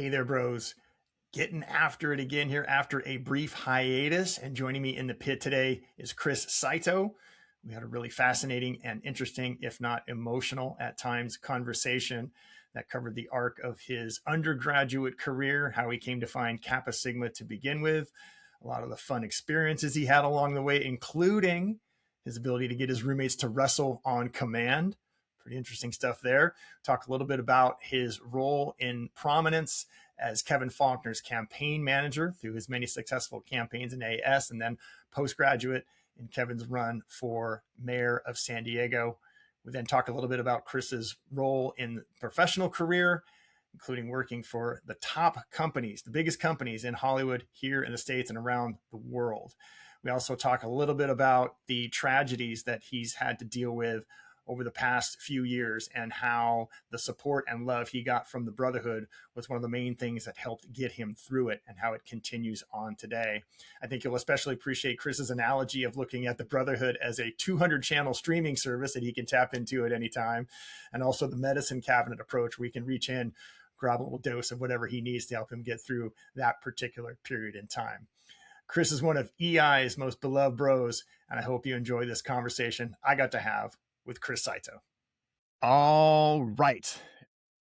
Hey there, bros. Getting after it again here after a brief hiatus. And joining me in the pit today is Chris Saito. We had a really fascinating and interesting, if not emotional at times, conversation that covered the arc of his undergraduate career, how he came to find Kappa Sigma to begin with, a lot of the fun experiences he had along the way, including his ability to get his roommates to wrestle on command. Pretty interesting stuff there. Talk a little bit about his role in prominence as Kevin Faulconer's campaign manager through his many successful campaigns in AS, and then postgraduate in Kevin's run for mayor of San Diego. We then talk a little bit about Chris's role in professional career, including working for the top companies, the biggest companies in Hollywood, here in the States and around the world. We also talk a little bit about the tragedies that he's had to deal with over the past few years and how the support and love he got from the Brotherhood was one of the main things that helped get him through it and how it continues on today. I think you'll especially appreciate Chris's analogy of looking at the Brotherhood as a 200-channel streaming service that he can tap into at any time, and also the medicine cabinet approach where he can reach in, grab a little dose of whatever he needs to help him get through that particular period in time. Chris is one of EI's most beloved bros, and I hope you enjoy this conversation I got to have with Chris Saito. All right.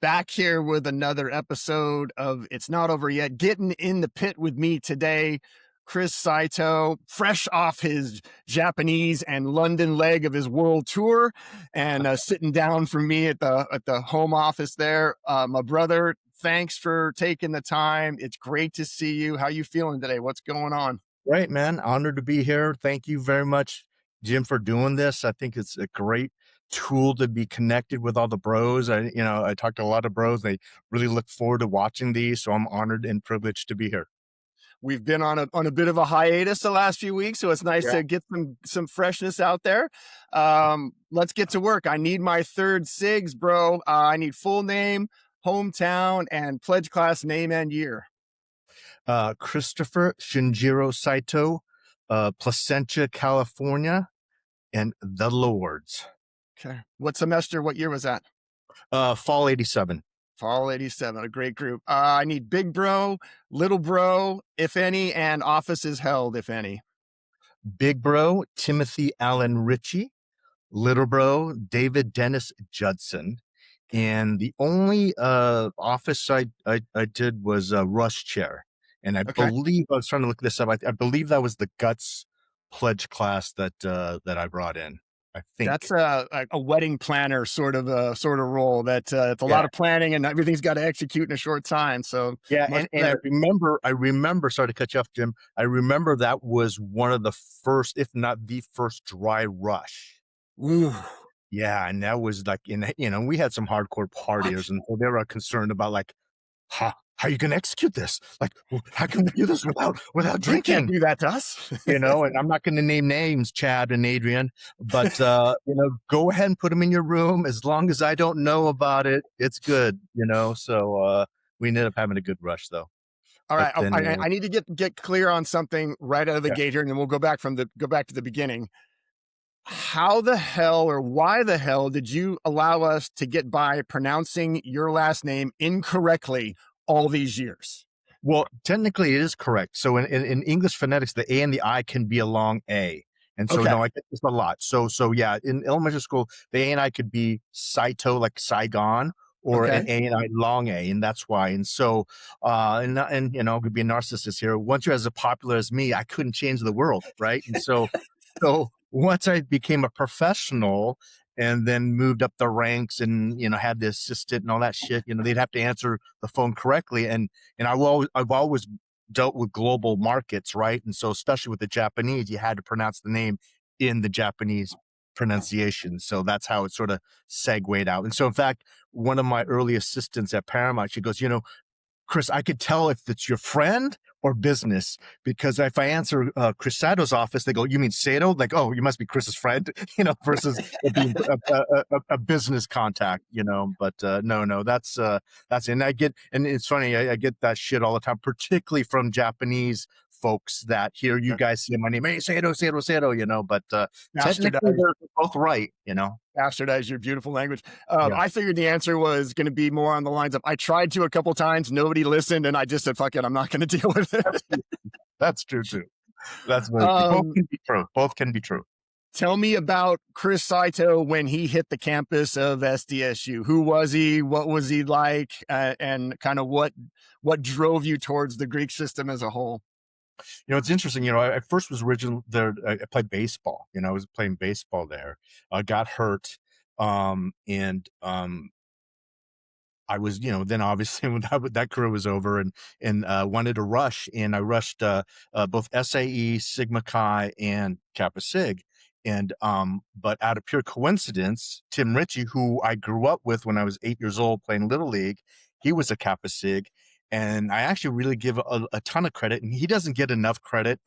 Back here with another episode of It's Not Over Yet. Getting in the pit with me today, Chris Saito, fresh off his Japanese and London leg of his world tour, and sitting down for me at the home office there. My brother, thanks for taking the time. It's great to see you. How you feeling today? What's going on? Great, man. Honored to be here. Thank you very much, Jim, for doing this. I think it's a great tool to be connected with all the bros. I talked to a lot of bros. They really look forward to watching these, so I'm honored and privileged to be here. We've been on a bit of a hiatus the last few weeks, so it's nice to get some freshness out there. Let's get to work. I need my third SIGs, bro. I need full name, hometown, and pledge class name and year. Christopher Shinjiro Saito, Placentia, California, and the Lords. Okay. What semester? What year was that? Fall 87. Fall 87, a great group. I need big bro, little bro, if any, and offices held, if any. Big bro, Timothy Allen Ritchie. Little bro, David Dennis Judson. And the only office I did was Rush chair. And I believe, I was trying to look this up, I believe that was the Guts pledge class that I brought in. I think that's a wedding planner sort of role that it's a lot of planning and everything's got to execute in a short time. So and I remember, sorry to cut you off, Jim. I remember that was one of the first, if not the first, dry rush. Ooh. Yeah, and that was like we had some hardcore partiers, and they were concerned about like, how are you going to execute this? Like, how can we do this without drinking? You can't do that to us. And I'm not going to name names, Chad and Adrian, but, go ahead and put them in your room. As long as I don't know about it, it's good, So we ended up having a good rush, though. All right. I need to get clear on something right out of the gate here, and then we'll go back to the beginning. How the hell or why the hell did you allow us to get by pronouncing your last name incorrectly all these years? Well, technically it is correct. So in English phonetics, the A and the I can be a long A. And so I get this a lot. So yeah, in elementary school, the A and I could be Saito, like Saigon, or an A and I long A, and that's why. And so I'm gonna be a narcissist here. Once you're as popular as me, I couldn't change the world, right? And so once I became a professional and then moved up the ranks and, had the assistant and all that shit, they'd have to answer the phone correctly. And I've always dealt with global markets, right? And so especially with the Japanese, you had to pronounce the name in the Japanese pronunciation. So that's how it sort of segued out. And so in fact, one of my early assistants at Paramount, she goes, Chris, I could tell if it's your friend or business, because if I answer Chris Sato's office, they go, "You mean Saito?" Like, "Oh, you must be Chris's friend," versus it being a business contact, But no, that's and it's funny, I get that shit all the time, particularly from Japanese folks that hear you guys say my name, "Hey, Saito," but technically they're both right, bastardize your beautiful language. Yeah. I figured the answer was going to be more on the lines of, I tried to a couple times, nobody listened, and I just said, fuck it, I'm not going to deal with it. That's true too. That's very true. Both can be true. Both can be true. Tell me about Chris Saito when he hit the campus of SDSU. Who was he? What was he like? And kind of what drove you towards the Greek system as a whole? You know, it's interesting. You know, I first was originally there. I played baseball. You know, I was playing baseball there. I got hurt, and I was, you know, then obviously when that career was over, and wanted to rush, and I rushed both SAE, Sigma Chi, and Kappa Sig. And but out of pure coincidence, Tim Ritchie, who I grew up with when I was 8 years old playing Little League, he was a Kappa Sig. And I actually really give a ton of credit, and he doesn't get enough credit,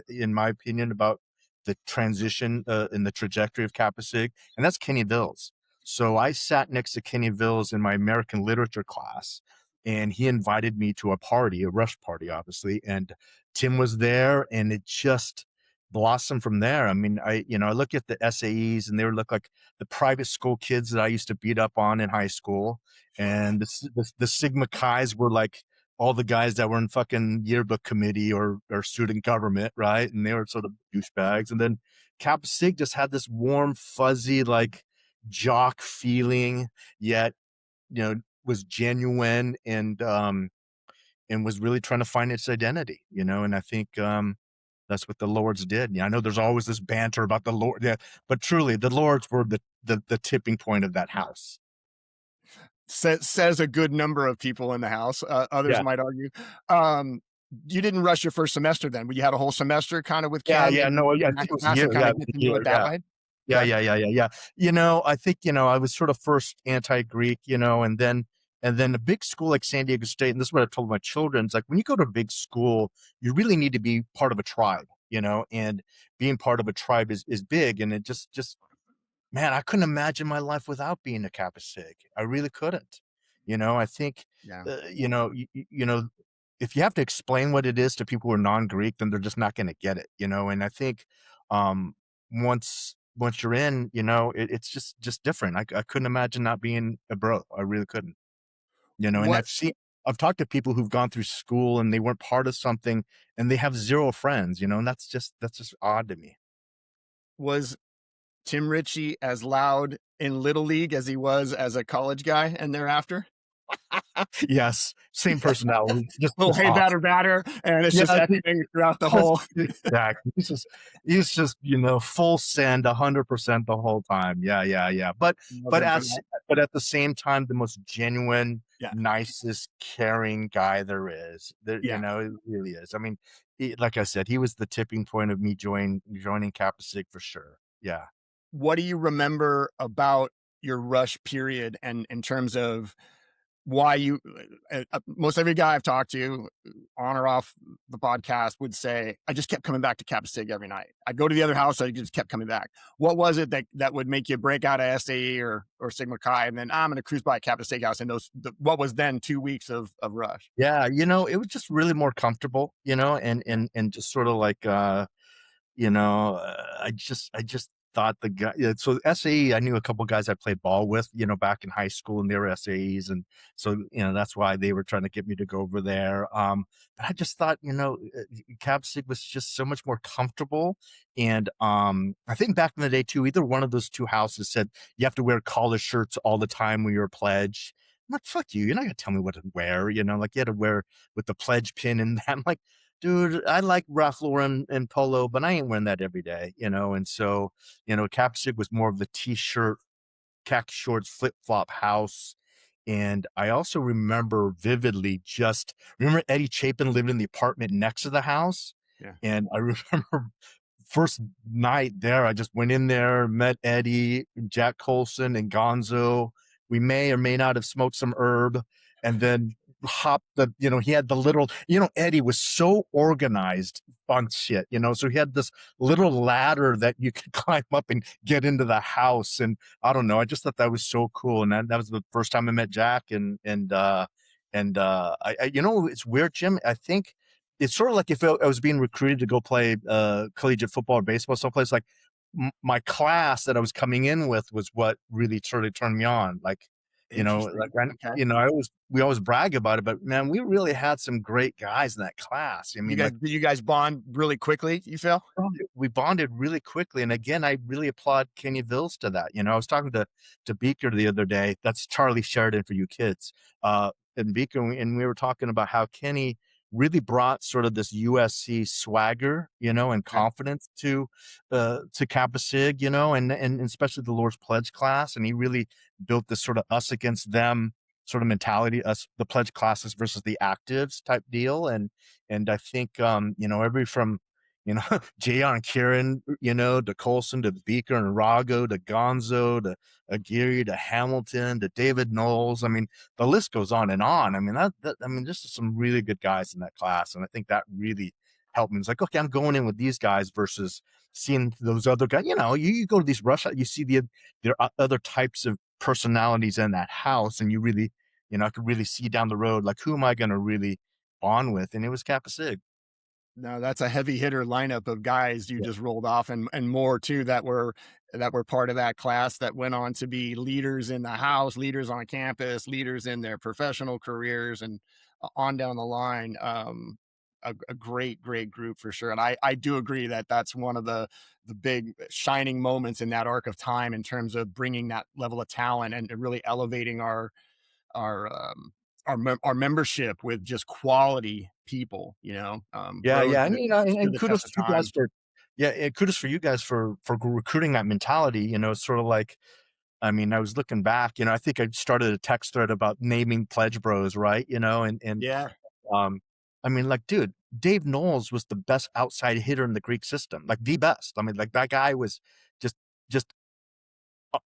in my opinion, about the transition in the trajectory of Kappa Sig, and that's Kenny Vills. So I sat next to Kenny Vills in my American literature class, and he invited me to a party, a rush party, obviously, and Tim was there, and it just blossomed from there. I mean, I look at the SAEs, and they look like the private school kids that I used to beat up on in high school. And the Sigma Chi's were like all the guys that were in fucking yearbook committee or student government, right? And they were sort of douchebags. And then Kappa Sig just had this warm, fuzzy, like jock feeling, yet, you know, was genuine and was really trying to find its identity, you know. And I think that's what the Lords did. Yeah, I know there's always this banter about the Lord, yeah, but truly the Lords were the tipping point of that house. Says a good number of people in the house. Others might argue. You didn't rush your first semester then, but you had a whole semester kind of with Ken. Yeah, no, yeah, I think it was a year. Kind of get to do it that way. Yeah. You know, I think, you know, I was sort of first anti-Greek, you know, and then a big school like San Diego State, and this is what I've told my children, it's like when you go to a big school, you really need to be part of a tribe, you know, and being part of a tribe is big. And it just man, I couldn't imagine my life without being a Kappa Sig. I really couldn't. You know, I think, you know, you know, if you have to explain what it is to people who are non-Greek, then they're just not going to get it, you know. And I think once you're in, you know, it's just different. I couldn't imagine not being a bro. I really couldn't, you know. And I've talked to people who've gone through school and they weren't part of something and they have zero friends, you know, and that's just odd to me. Was Tim Ritchie as loud in Little League as he was as a college guy and thereafter? Yes, same personality. Just little hey awesome. batter, and it's just everything throughout the whole. Exactly. He's just you know full send 100% the whole time. Yeah. But at the same time, the most genuine, nicest, caring guy there is. You know, it really is. I mean, like I said, he was the tipping point of me joining Kappa Sig for sure. Yeah. What do you remember about your rush period, and in terms of why you most every guy I've talked to on or off the podcast would say, I just kept coming back to Kappa Sig every night. I'd go to the other house, I just kept coming back. What was it that would make you break out of SAE or Sigma Chi and then I'm going to cruise by Kappa Sig house in what was then 2 weeks of rush? Yeah, you know, it was just really more comfortable, you know, and just sort of like you know, I just thought the guy. So SAE, I knew a couple guys I played ball with, you know, back in high school, and they were SAEs, and so you know that's why they were trying to get me to go over there. But I just thought, you know, Kappa Sig was just so much more comfortable, and I think back in the day too, either one of those two houses said you have to wear collar shirts all the time when you're a pledge. I'm like, fuck you, you're not gonna tell me what to wear, you know, like you had to wear with the pledge pin and that. I'm like, dude, I like Ralph Lauren and polo, but I ain't wearing that every day, you know? And so, you know, Kappa Sig was more of the t-shirt, khaki shorts, flip-flop house. And I also remember vividly remember Eddie Chapin lived in the apartment next to the house? Yeah. And I remember first night there, I just went in there, met Eddie, Jack Colson, and Gonzo. We may or may not have smoked some herb. And then he had the little, you know, Eddie was so organized on shit, you know, so he had this little ladder that you could climb up and get into the house. And I don't know, I just thought that was so cool. And that was the first time I met Jack. And I you know, it's weird, Jim. I think it's sort of like if I was being recruited to go play collegiate football or baseball someplace, like my class that I was coming in with was what really sort of turned me on. Like, Interesting. Okay. we always brag about it, but man, we really had some great guys in that class. I mean, Did you guys bond really quickly, you feel? we bonded really quickly. And again, I really applaud Kenny Vills to that. I was talking to Beaker the other day. That's Charlie Sheridan for you kids. And Beaker, and we were talking about how Kenny really brought sort of this USC swagger, and confidence to Kappa Sig, and especially the Lord's Pledge class. And he really built this sort of us against them sort of mentality, us, the pledge classes versus the actives type deal. And I think, every from, JR and Kieran, to Colson, to Beaker and Rago, to Gonzo, to Aguirre, to Hamilton, to David Knowles. I mean, the list goes on and on. I mean, just some really good guys in that class. And I think that really helped me. It's like, okay, I'm going in with these guys versus seeing those other guys. You go to these rush, you see there are other types of personalities in that house. And you really, I could really see down the road, like, who am I going to really bond with? And it was Kappa Sig. No, that's a heavy hitter lineup of guys you just rolled off, and more too that were part of that class that went on to be leaders in the house, leaders on campus, leaders in their professional careers, and on down the line. A great group for sure. And I do agree that that's one of the big shining moments in that arc of time in terms of bringing that level of talent and really elevating our our membership with just quality people, Yeah, bros yeah, that stood and the kudos test of to you time. guys for, and kudos for you guys for recruiting that mentality. It's sort of like, I mean, I was looking back, I think I started a text thread about naming pledge bros, right? And Yeah, um, I mean, like, dude, Dave Knowles was the best outside hitter in the Greek system, like the best. I mean, like that guy was just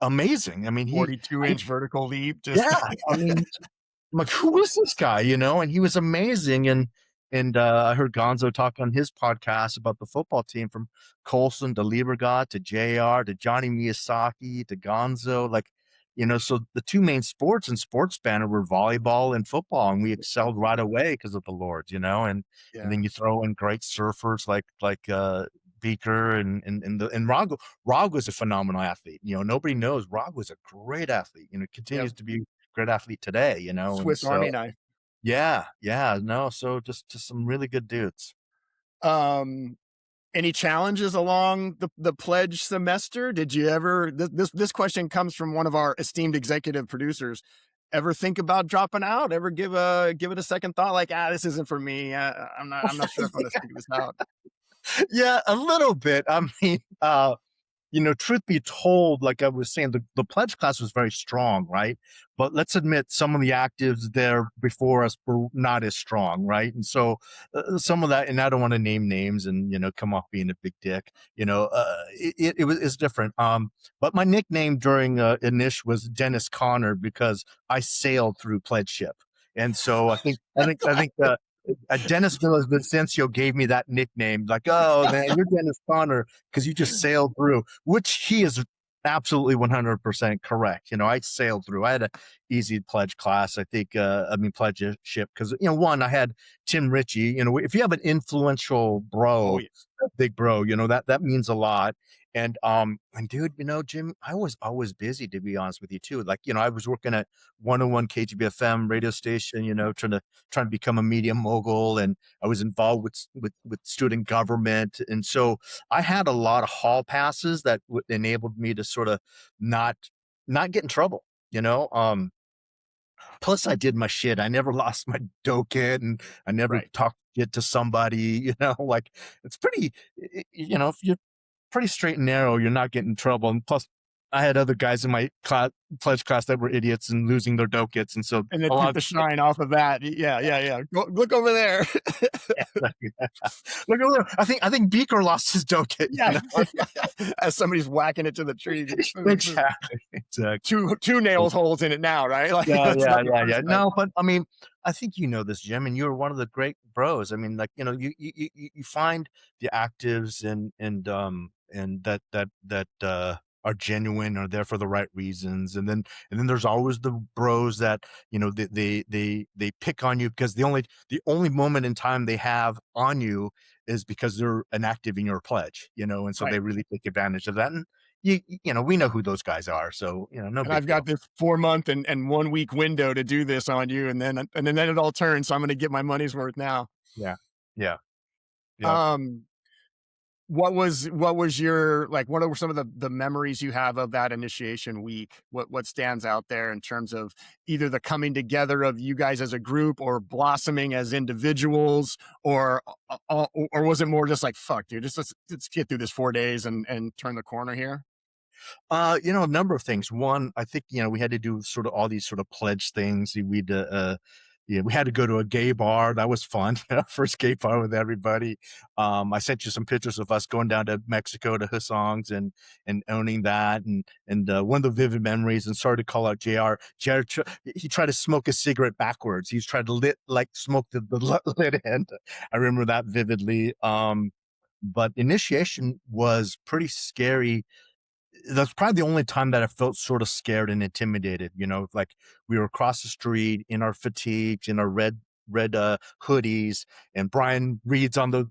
amazing. I mean, 42-inch vertical leap. Just yeah, I mean, I'm like, who is this guy? And he was amazing. And I heard Gonzo talk on his podcast about the football team, from Colson to Liebergott to JR to Johnny Miyasaki to Gonzo. Like, so the two main sports in sports banner were volleyball and football, and we excelled right away because of the Lords, and yeah, then you throw in great surfers like Beaker and Rago. Rago's a phenomenal athlete. Nobody knows Rago's a great athlete. yep. Continues to be great athlete today, and Swiss Army so knife. yeah, no, so just some really good dudes. Um, any challenges along the pledge semester? Did you ever? This question comes from one of our esteemed executive producers. Ever think about dropping out? Ever give it a second thought? Like, this isn't for me. I'm not sure if I'm going to figure this out. Yeah, a little bit. I mean, truth be told, like I was saying, the pledge class was very strong, right? But let's admit, some of the actives there before us were not as strong, right? And so some of that, and I don't want to name names and come off being a big dick, it's different. But my nickname during Inish was Dennis Connor because I sailed through pledge ship, and so I think Dennis Villavicencio gave me that nickname, like, oh man, you're Dennis Connor because you just sailed through, which he is absolutely 100% correct. I sailed through. I had an easy pledge class. I think, pledge ship because one, I had Tim Ritchie. If you have an influential bro, Oh yeah, a big bro, that means a lot. And dude, Jim, I was always busy, to be honest with you too. Like, I was working at 101 KGBFM radio station, trying to become a media mogul, and I was involved with student government, and so I had a lot of hall passes that enabled me to sort of not get in trouble. Plus, I did my shit. I never lost my docket, and I never right. talked shit to somebody. Like, it's pretty. If you're pretty straight and narrow, you're not getting in trouble. And plus, I had other guys in my pledge class that were idiots and losing their dokets, and so And then a took lot the shine off of that. Yeah. Look over there. look over there. I think Beaker lost his doket. Yeah. As somebody's whacking it to the tree. Exactly. Two nails holes in it now, right? Like, Yeah. that's not the first time. No, but I mean, I think this, Jim, and you're one of the great bros. I mean, like, you find the actives and that are genuine, are there for the right reasons, and then there's always the bros that they pick on you because the only moment in time they have on you is because they're inactive in your pledge, and so Right. they really take advantage of that. And we know who those guys are, so no And big I've deal. got this 4-month and 1 week window to do this on you, and then it all turns. So I'm going to get my money's worth now. Yeah, yeah, yeah. Um, what was your like? What are some of the memories you have of that initiation week? What stands out there in terms of either the coming together of you guys as a group, or blossoming as individuals, or was it more just like, fuck, dude, let's get through this 4 days and turn the corner here? A number of things. One, I think, we had to do sort of all these sort of pledge things. We had to go to a gay bar. That was fun. First gay bar with everybody. I sent you some pictures of us going down to Mexico to Hussong's and owning that. And one of the vivid memories, and sorry to call out JR. He tried to smoke a cigarette backwards. He's tried to smoke the lit end. I remember that vividly. But initiation was pretty scary. That's probably the only time that I felt sort of scared and intimidated, like we were across the street in our fatigues, in our red hoodies, and Brian Reed's on the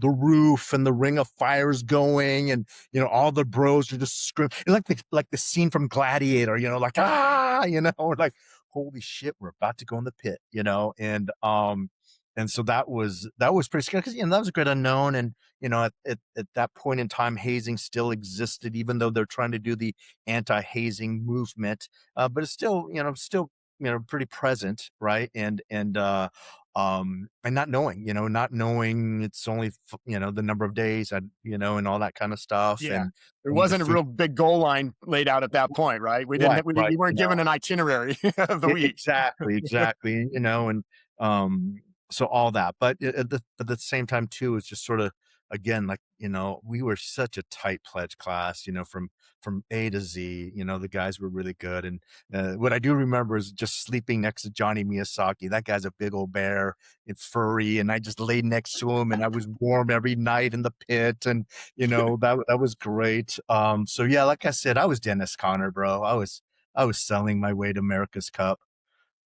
roof, and the ring of fire's going, and all the bros are just screaming, like the scene from Gladiator, like we're like, holy shit, we're about to go in the pit, and so that was pretty scary, because that was a great unknown. And at that point in time, hazing still existed, even though they're trying to do the anti-hazing movement, but it's still pretty present, right? And not knowing it's only the number of days, and all that kind of stuff. Yeah. And There the wasn't a food. real big goal line laid out at that point, right? Right, right, We weren't given an itinerary of the week. exactly, and so all that. But at the same time too, it's just sort of, again, like, we were such a tight pledge class, from A to Z. The guys were really good. And what I do remember is just sleeping next to Johnny Miyasaki. That guy's a big old bear. It's furry, and I just laid next to him, and I was warm every night in the pit, and that was great. So yeah, like I said, I was Dennis Conner, bro. I was selling my way to America's Cup.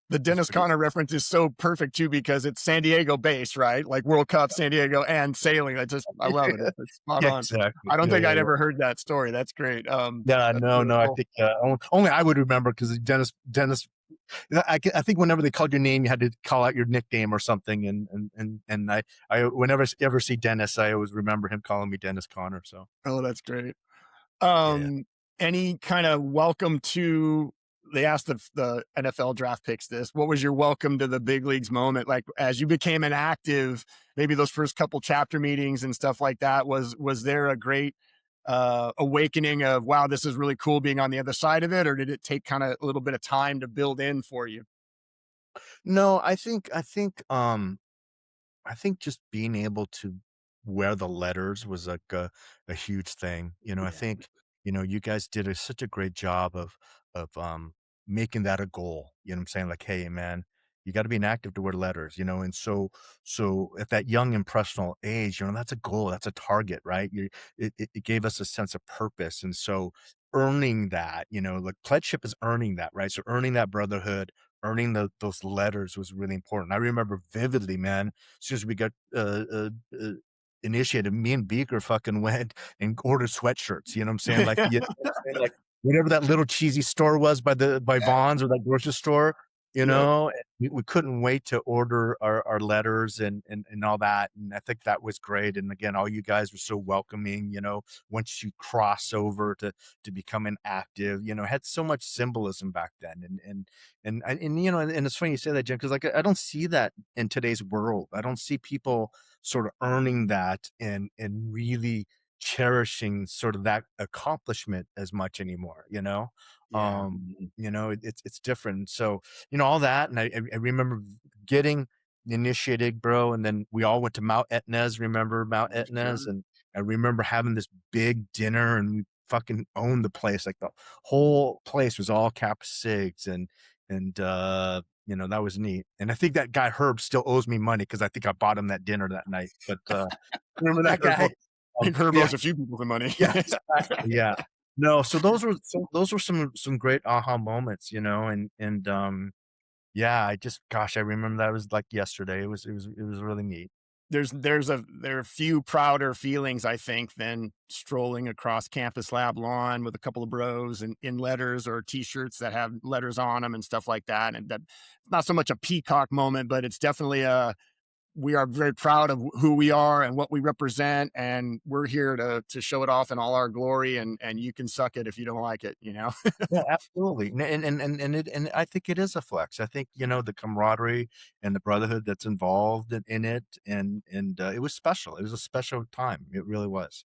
The Dennis Conner reference is so perfect too, because it's San Diego based, right? Like World Cup, San Diego, and sailing. I love it. It's spot Yeah, on. exactly. I don't Yeah, think yeah, I'd yeah. ever heard that story. That's great. Yeah, That's no, really no. I cool. think only I would remember, because Dennis. I think whenever they called your name, you had to call out your nickname or something. And I whenever I ever see Dennis, I always remember him calling me Dennis Conner. So Oh, that's great. yeah. Any kind of welcome to, they asked the NFL draft picks this, what was your welcome to the big leagues moment? Like, as you became an active, maybe those first couple chapter meetings and stuff like that, was there a great awakening of, wow, this is really cool being on the other side of it? Or did it take kind of a little bit of time to build in for you? No, I think just being able to wear the letters was like a huge thing. I Yeah. think, you guys did such a great job of making that a goal. You know what I'm saying? Like, hey man, you got to be inactive to wear letters, and so at that young impressionable age, that's a goal, that's a target, right? It gave us a sense of purpose. And so earning that, like pledgeship is earning that, right? So earning that brotherhood, earning those letters was really important. I remember vividly, man, as soon as we got initiated, me and Beaker fucking went and ordered sweatshirts. You know what I'm saying? Like, like whatever that little cheesy store was by Vaughn's, or that grocery store. Yep. We couldn't wait to order our letters and all that. And I think that was great. And again, all you guys were so welcoming. Once you cross over to become an active, it had so much symbolism back then. And it's funny you say that, Jim, because like I don't see that in today's world. I don't see people sort of earning that and really cherishing sort of that accomplishment as much anymore. Yeah. It's different. So all that, and I remember getting initiated, bro, and then we all went to Mount Etna's. Remember Mount Etna's? Sure. And I remember having this big dinner, and we fucking owned the place. Like the whole place was all Kappa Sigs, and that was neat. And I think that guy Herb still owes me money, because I think I bought him that dinner that night. But remember that guy? I think Herb Yeah, owes a few people the money. yeah, exactly. Yeah. No, so those were some great aha moments, and yeah, gosh, I remember that was like yesterday. It was really neat. there are a few prouder feelings, I think, than strolling across campus lab lawn with a couple of bros in letters or t-shirts that have letters on them and stuff like that. And that, not so much a peacock moment, but it's definitely we are very proud of who we are and what we represent, and we're here to show it off in all our glory, and you can suck it if you don't like it, you know. Yeah, absolutely. And I think it is a flex. I think, the camaraderie and the brotherhood that's involved in it, and it was special. It was a special time. It really was.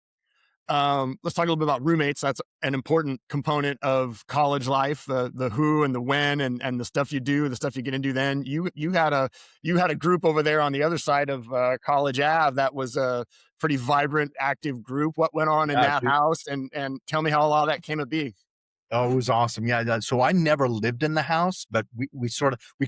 Let's talk a little bit about roommates. That's an important component of college life, the who and the when and the stuff you do, the stuff you get into. Then you had a group over there on the other side of College Ave that was a pretty vibrant, active group. What went on in that house, and tell me how a lot of that came to be. Oh, it was awesome. Yeah. So I never lived in the house, but we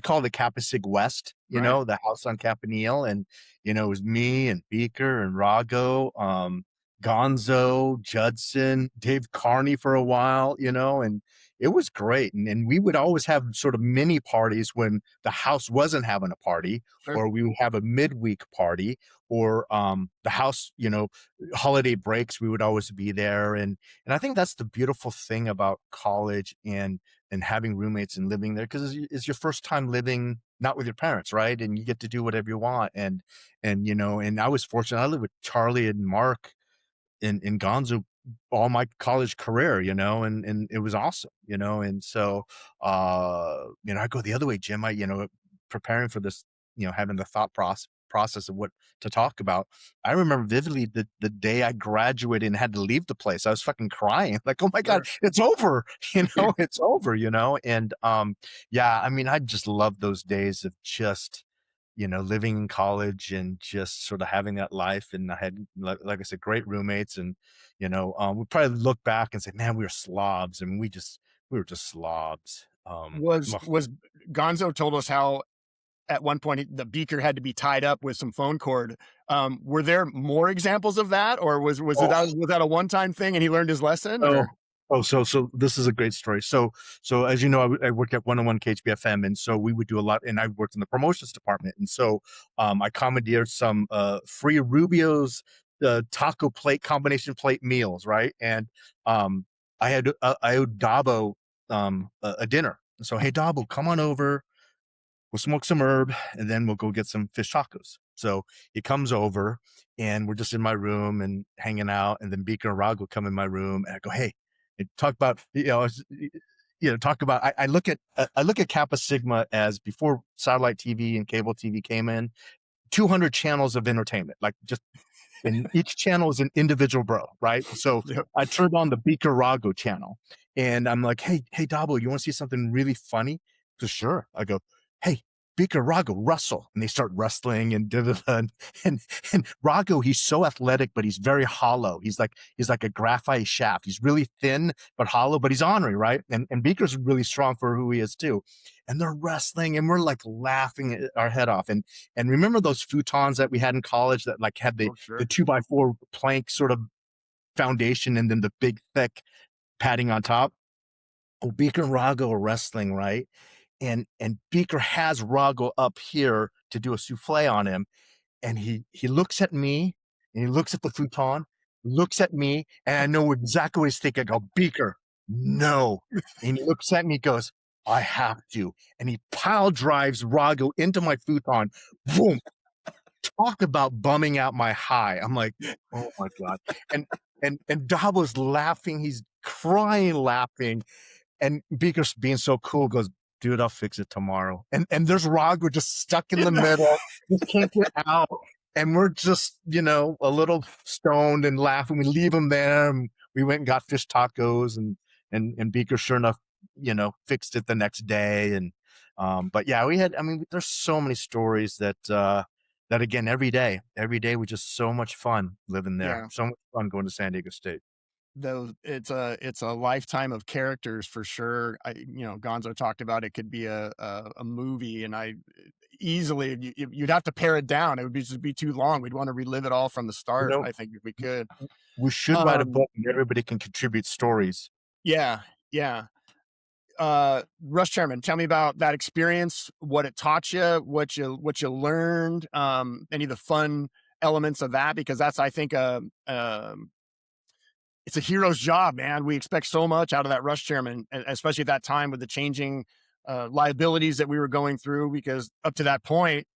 called it Kappa Sig West, the house on Campanile. And, it was me and Beaker and Rago, Gonzo, Judson, Dave Carney for a while, and it was great. And we would always have sort of mini parties when the house wasn't having a party, or we would have a midweek party, or the house, holiday breaks, we would always be there. And I think that's the beautiful thing about college and having roommates and living there, because it's your first time living not with your parents, right? And you get to do whatever you want. And I was fortunate. I lived with Charlie and Mark in Gonzo all my college career, and it was awesome, and so I go the other way, Jim. Preparing for this, having the thought process of what to talk about. I remember vividly the day I graduated and had to leave the place. I was fucking crying, like, oh my God, it's over, it's over, and I just love those days of just living in college and just sort of having that life. And I had, like I said, great roommates, and we probably look back and say, man, we were slobs. I mean, we were just slobs. Was Gonzo told us how at one point the Beaker had to be tied up with some phone cord. Were there more examples of that, or was that a one-time thing and he learned his lesson? So this is a great story. So as you know, I worked at 101 KHBFM, and so we would do a lot, and I worked in the promotions department. And so I commandeered some free Rubio's taco plate, combination plate meals, right? And I owed Dobbo a dinner. So, hey, Dobbo, come on over. We'll smoke some herb, and then we'll go get some fish tacos. So he comes over, and we're just in my room and hanging out. And then Beaker and Rago come in my room, and I go, hey, and talk about, I look at Kappa Sigma as, before satellite TV and cable TV came in, 200 channels of entertainment, like just, and each channel is an individual bro, right? So I turned on the Beaker Rago channel, and I'm like, hey, Dobbo, you want to see something really funny? So sure. I go, hey, Beaker, Rago, wrestle. And they start wrestling and and Rago, he's so athletic, but he's very hollow. He's like a graphite shaft. He's really thin, but hollow, but he's ornery, right? And Beaker's really strong for who he is too. And they're wrestling, and we're like laughing our head off. And remember those futons that we had in college that like had the 2x4 plank sort of foundation and then the big thick padding on top? Oh, Beaker and Rago are wrestling, right? And Beaker has Rago up here to do a souffle on him. And he looks at me, and he looks at the futon, looks at me, and I know exactly what he's thinking. I go, Beaker, no. And he looks at me, goes, I have to. And he pile drives Rago into my futon. Boom. Talk about bumming out my high. I'm like, oh my God. And Dobbo's laughing. He's crying, laughing. And Beaker's being so cool goes, dude, I'll fix it tomorrow. And there's Rago just stuck in the middle. He can't get out. And we're just, a little stoned and laughing. We leave him there. And we went and got fish tacos, and Beaker, sure enough, fixed it the next day. And but yeah, there's so many stories that again, every day was just so much fun living there. Yeah. So much fun going to San Diego State. Though it's a lifetime of characters for sure. Gonzo talked about it could be a movie, and easily you'd have to pare it down. It would just be too long. We'd want to relive it all from the start. I think if we could, we should write a book and everybody can contribute stories. Yeah. Rush Chairman, tell me about that experience, what it taught you, what you learned, any of the fun elements of that, because that's, I think, it's a hero's job, man. We expect so much out of that rush chairman, especially at that time with the changing liabilities that we were going through, because up to that point,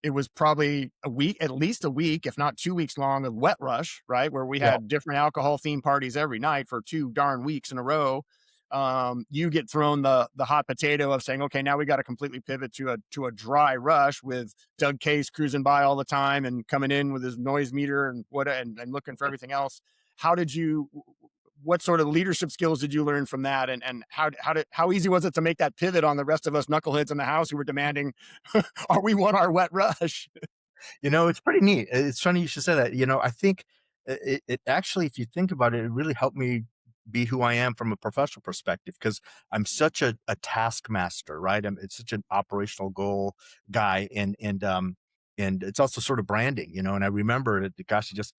it was probably a week, at least a week, if not 2 weeks long of wet rush, right? Where we had different alcohol themed parties every night for 2 darn weeks in a row. You get thrown the hot potato of saying, okay, now we got to completely pivot to a dry rush with Doug Case cruising by all the time and coming in with his noise meter and and looking for everything else. What sort of leadership skills did you learn from that? And how easy was it to make that pivot on the rest of us knuckleheads in the house who were demanding, we want our wet rush? It's pretty neat. It's funny you should say that. I think it actually, if you think about it, it really helped me be who I am from a professional perspective, because I'm such a taskmaster, right? It's such an operational goal guy, and it's also sort of branding, and I remember it, gosh, it just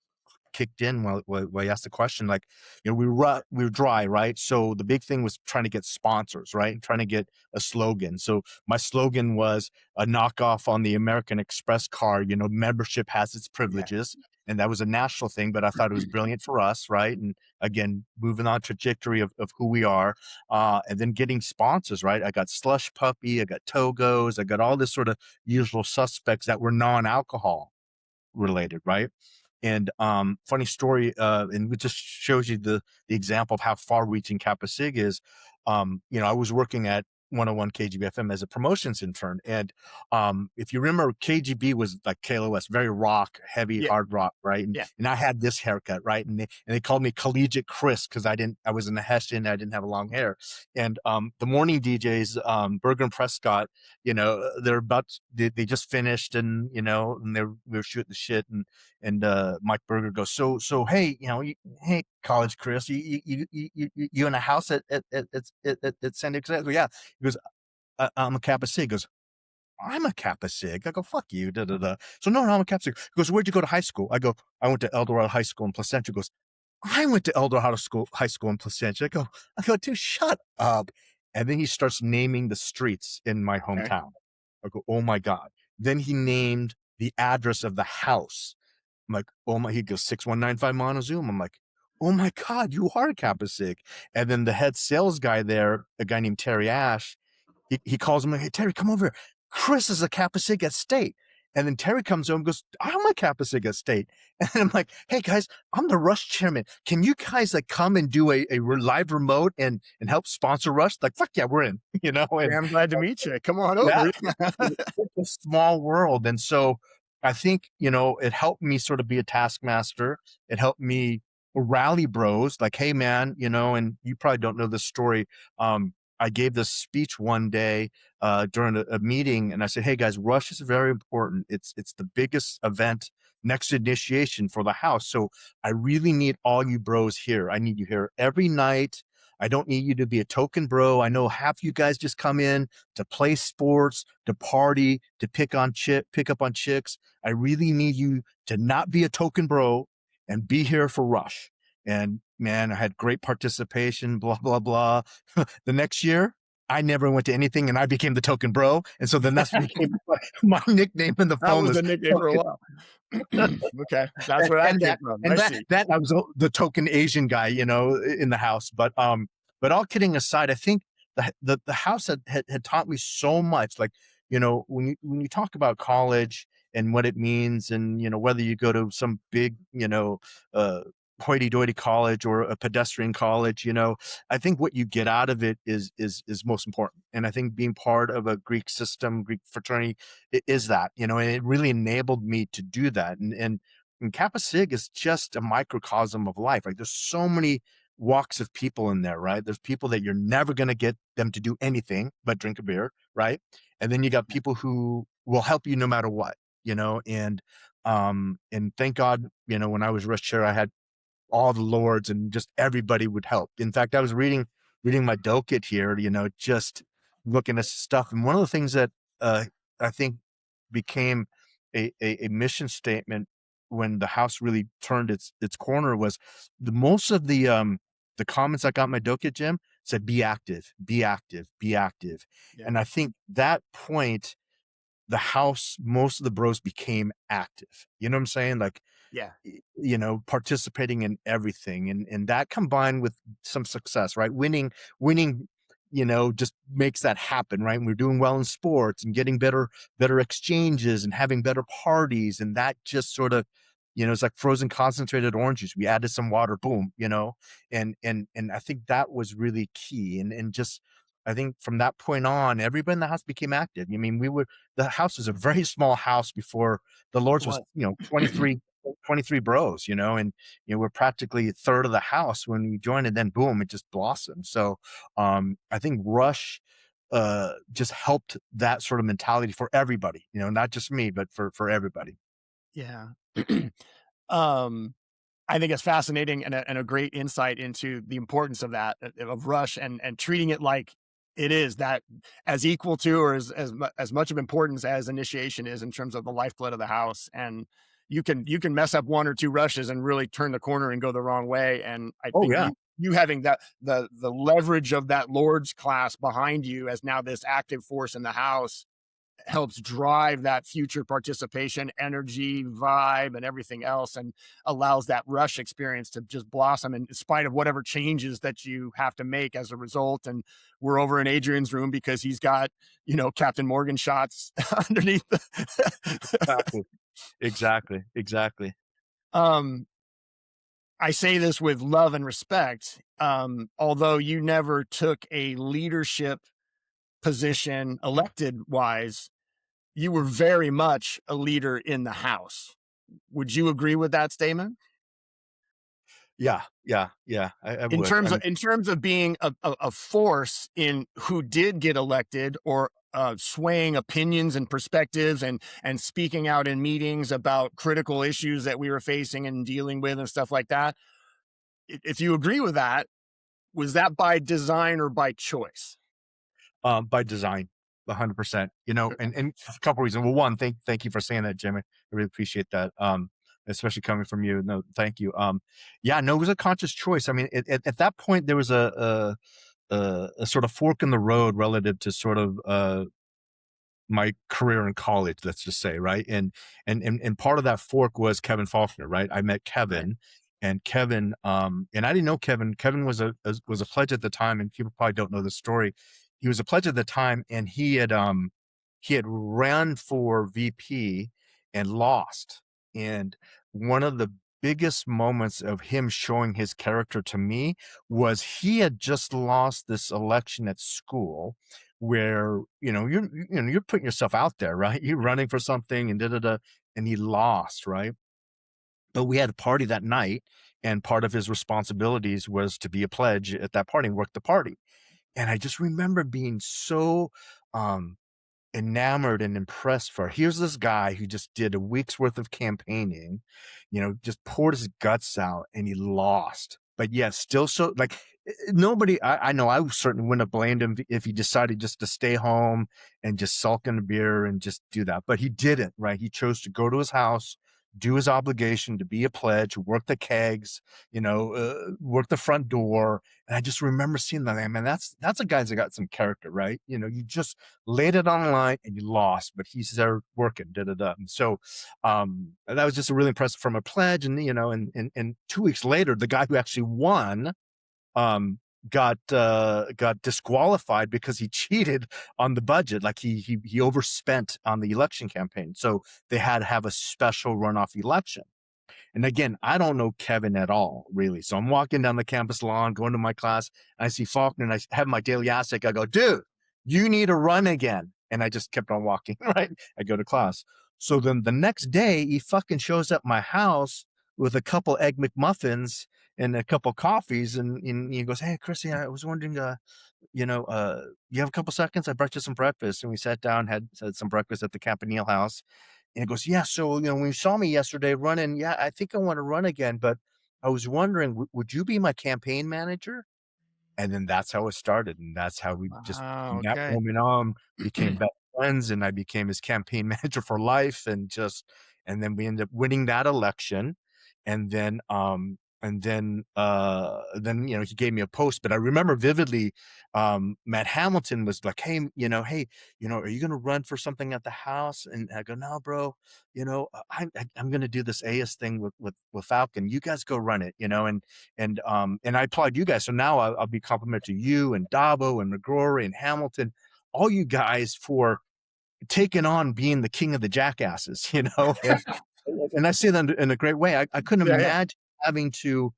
kicked in while you asked the question. Like, we were dry, right? So the big thing was trying to get sponsors, right? Trying to get a slogan. So my slogan was a knockoff on the American Express card. Membership has its privileges. Yeah. And that was a national thing, but I thought it was brilliant for us, right? And again, moving on trajectory of who we are, and then getting sponsors, right? I got Slush Puppy, I got Togos, I got all this sort of usual suspects that were non-alcohol related, right? And funny story, and it just shows you the example of how far-reaching Kappa Sig is. I was working at 101 KGB FM as a promotions intern, and if you remember, KGB was like KLOS, very rock, heavy, hard rock, right? And I had this haircut, right? And they called me Collegiate Chris because I was in a Hessian, I didn't have long hair. And the morning DJs, Berger and Prescott, they just finished, and we were shooting the shit, and Mike Berger goes, so hey, hey, College Chris, you in a house at San Diego? Yeah. He goes, I'm a Kappa Sig. He goes, I'm a Kappa Sig. I go, fuck you. Da, da, da. So no, I'm a Kappa Sig. He goes, where'd you go to high school? I go, I went to El Dorado High School in Placentia. He goes, I went to El Dorado High School in Placentia. I go, dude, shut up. And then he starts naming the streets in my hometown. I go, oh my God. Then he named the address of the house. I'm like, oh my, he goes 6195 Montezuma. I'm like, oh my God, you are a Kappa Sig. And then the head sales guy there, a guy named Terry Ash, he calls him, hey, Terry, come over here. Chris is a Kappa Sig at State. And then Terry comes over and goes, I'm a Kappa Sig at State. And I'm like, hey guys, I'm the Rush chairman. Can you guys come and do a live remote and help sponsor Rush? Like, fuck yeah, we're in, And, I'm glad to meet you. Come on over. It's a small world. And so I think, it helped me sort of be a taskmaster. It helped me rally bros, like, hey man, and you probably don't know this story. I gave this speech one day during a meeting, and I said, hey guys, Rush is very important. It's the biggest event next to initiation for the house. So I really need all you bros here. I need you here every night. I don't need you to be a token bro. I know half you guys just come in to play sports, to party, to pick up on chicks. I really need you to not be a token bro and be here for Rush. And man, I had great participation, blah, blah, blah. The next year, I never went to anything, and I became the token bro. And so then that's became my nickname in the phone. That was the nickname for a while. Okay, that's where that came from. That I was the token Asian guy, in the house. But all kidding aside, I think the house had taught me so much. Like, when you talk about college and what it means, and whether you go to some big hoity-toity college or a pedestrian college, I think what you get out of it is most important. And I think being part of a Greek system, Greek fraternity, is that, and it really enabled me to do that. And Kappa Sig is just a microcosm of life. Like, there's so many walks of people in there, right? There's people that you're never going to get them to do anything but drink a beer, right? And then you got people who will help you no matter what, and thank God, when I was Rush chair, I had all the lords and just everybody would help. In fact, I was reading my docket here, just looking at stuff. And one of the things that I think became a mission statement when the house really turned its corner was most of the comments I got in my docket, Jim, said, be active, be active, be active. Yeah. And I think that point the house, most of the bros became active. You know what I'm saying? Like, Yeah. you know, participating in everything, and that combined with some success, right? Winning, you know, just makes that happen, right? And we're doing well in sports and getting better exchanges and having better parties, and that just sort of, you know, it's like frozen concentrated orange juice. We added some water, boom, you know, and I think that was really key, and just I think from that point on, everybody in the house became active. I mean, the house was a very small house before the Lord's was, What? you know, 23 bros, you know, and, you know, we're practically a third of the house when we joined, and then boom, it just blossomed. So, I think Rush, just helped that sort of mentality for everybody, you know, not just me, but for everybody. Yeah. um, I think it's fascinating and a great insight into the importance of that, of Rush, and treating it like it is that as equal to, or as much of importance as initiation is in terms of the lifeblood of the house. And you can mess up one or two rushes and really turn the corner and go the wrong way. And I Oh think yeah. you having that, the leverage of that Lord's class behind you as now this active force in the house, helps drive that future participation, energy, vibe, and everything else, and allows that Rush experience to just blossom in spite of whatever changes that you have to make as a result. And we're over in Adrian's room because he's got, you know, Captain Morgan shots underneath the Exactly. Exactly. Exactly. um I say this with love and respect. Although you never took a leadership position elected wise, you were very much a leader in the house. Would you agree with that statement? Yeah. Yeah. Yeah. I would. I mean, In terms of being a force in who did get elected, or swaying opinions and perspectives, and speaking out in meetings about critical issues that we were facing and dealing with and stuff like that. If you agree with that, was that by design or by choice? by design, 100%, you know, and a couple reasons. Well, one, thank you for saying that, Jimmy. I really appreciate that. Especially coming from you. No, thank you. Yeah, no, it was a conscious choice. I mean, at that point, there was a sort of fork in the road relative to sort of, my career in college, let's just say, right? And part of that fork was Kevin Faulconer, right? I met Right. Kevin, and Kevin, and I didn't know Kevin. Kevin was a pledge at the time, and people probably don't know the story. He was a pledge at the time, and he had ran for VP and lost. And one of the biggest moments of him showing his character to me was he had just lost this election at school where, you're putting yourself out there, right? You're running for something and and he lost, right? But we had a party that night, and part of his responsibilities was to be a pledge at that party and work the party. And I just remember being so um enamored and impressed for here's this guy who just did a week's worth of campaigning, just poured his guts out, and he lost. But yeah, still so like nobody, I know I certainly wouldn't have blamed him if he decided just to stay home and just sulk in a beer and just do that. But he didn't, right? He chose to go to his house, do his obligation to be a pledge, work the kegs, work the front door. And I just remember seeing that. Man, that's a guy that got some character, right? You just laid it on the line and you lost, but he's there working, da da da. And so that was just a really impressive from a pledge. And and 2 weeks later, the guy who actually won um got disqualified because he cheated on the budget. Like he overspent on the election campaign. So they had to have a special runoff election. And again, I don't know Kevin at all, really. So I'm walking down the campus lawn, going to my class, and I see Faulkner, and I have my daily astic. I go, dude, you need to run again. And I just kept on walking, right? I go to class. So then the next day, he fucking shows up my house with a couple Egg McMuffins and a couple coffees. And he goes, hey, Chrissy, I was wondering, you have a couple seconds? I brought you some breakfast. And we sat down, had some breakfast at the Campanile house. And he goes, yeah, so, when you saw me yesterday running, yeah, I think I want to run again, but I was wondering, would you be my campaign manager? And then that's how it started. And that's how we just, Wow. from that Okay. moment on, became best friends. And I became his campaign manager for life. And then we ended up winning that election. And then, then he gave me a post. But I remember vividly, Matt Hamilton was like, hey, are you gonna run for something at the House? And I go, no, bro, I'm gonna do this AS thing with Falcon. You guys go run it, and I applaud you guys. So now I'll be complimentary to you and Dobbo and McGrory and Hamilton, all you guys, for taking on being the king of the jackasses, and I say that in a great way. I couldn't imagine having to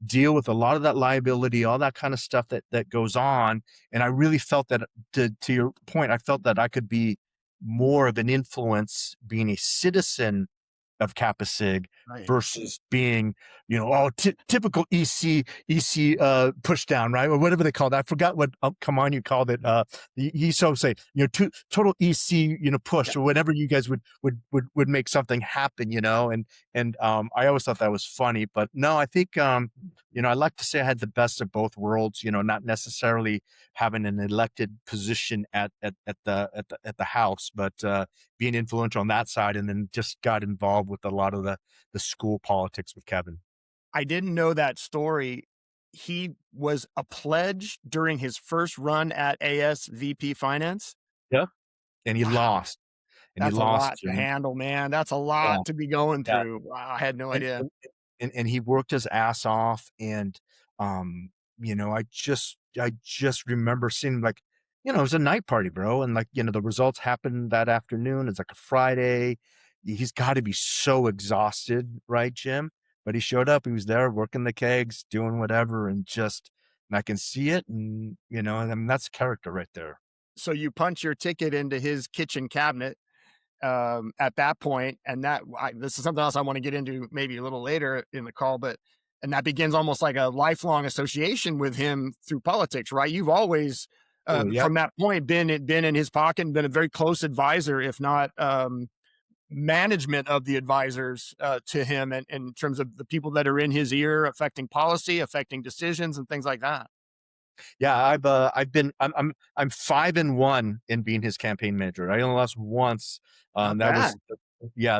deal with a lot of that liability, all that kind of stuff that goes on. And I really felt that, to your point, I felt that I could be more of an influence being a citizen of Kappa Sig versus being, typical EC push down, right? Or whatever they called it. I forgot what come on you called it. You so say, total EC, push, or whatever you guys would make something happen, and I always thought that was funny. But no, I think I like to say I had the best of both worlds, not necessarily having an elected position at the House, but being influential on that side, and then just got involved with a lot of the school politics with Kevin. I didn't know that story. He was a pledge during his first run at AS VP Finance. Yeah, and he lost. And that's a lot to handle, man. That's a lot to be going through. Wow, I had no idea. And he worked his ass off, and I just remember seeing, like, it was a night party, bro, and like, the results happened that afternoon. It's like a Friday. He's got to be so exhausted, right, Jim? But he showed up. He was there working the kegs, doing whatever, and I can see it, and I mean, that's character right there. So you punch your ticket into his kitchen cabinet at that point, and this is something else I want to get into maybe a little later in the call, and that begins almost like a lifelong association with him through politics, right? You've always from that point been in his pocket and been a very close advisor, if not management of the advisors to him, and in terms of the people that are in his ear, affecting policy, affecting decisions, and things like that. Yeah, I'm 5-1 in being his campaign manager. I only lost once. That was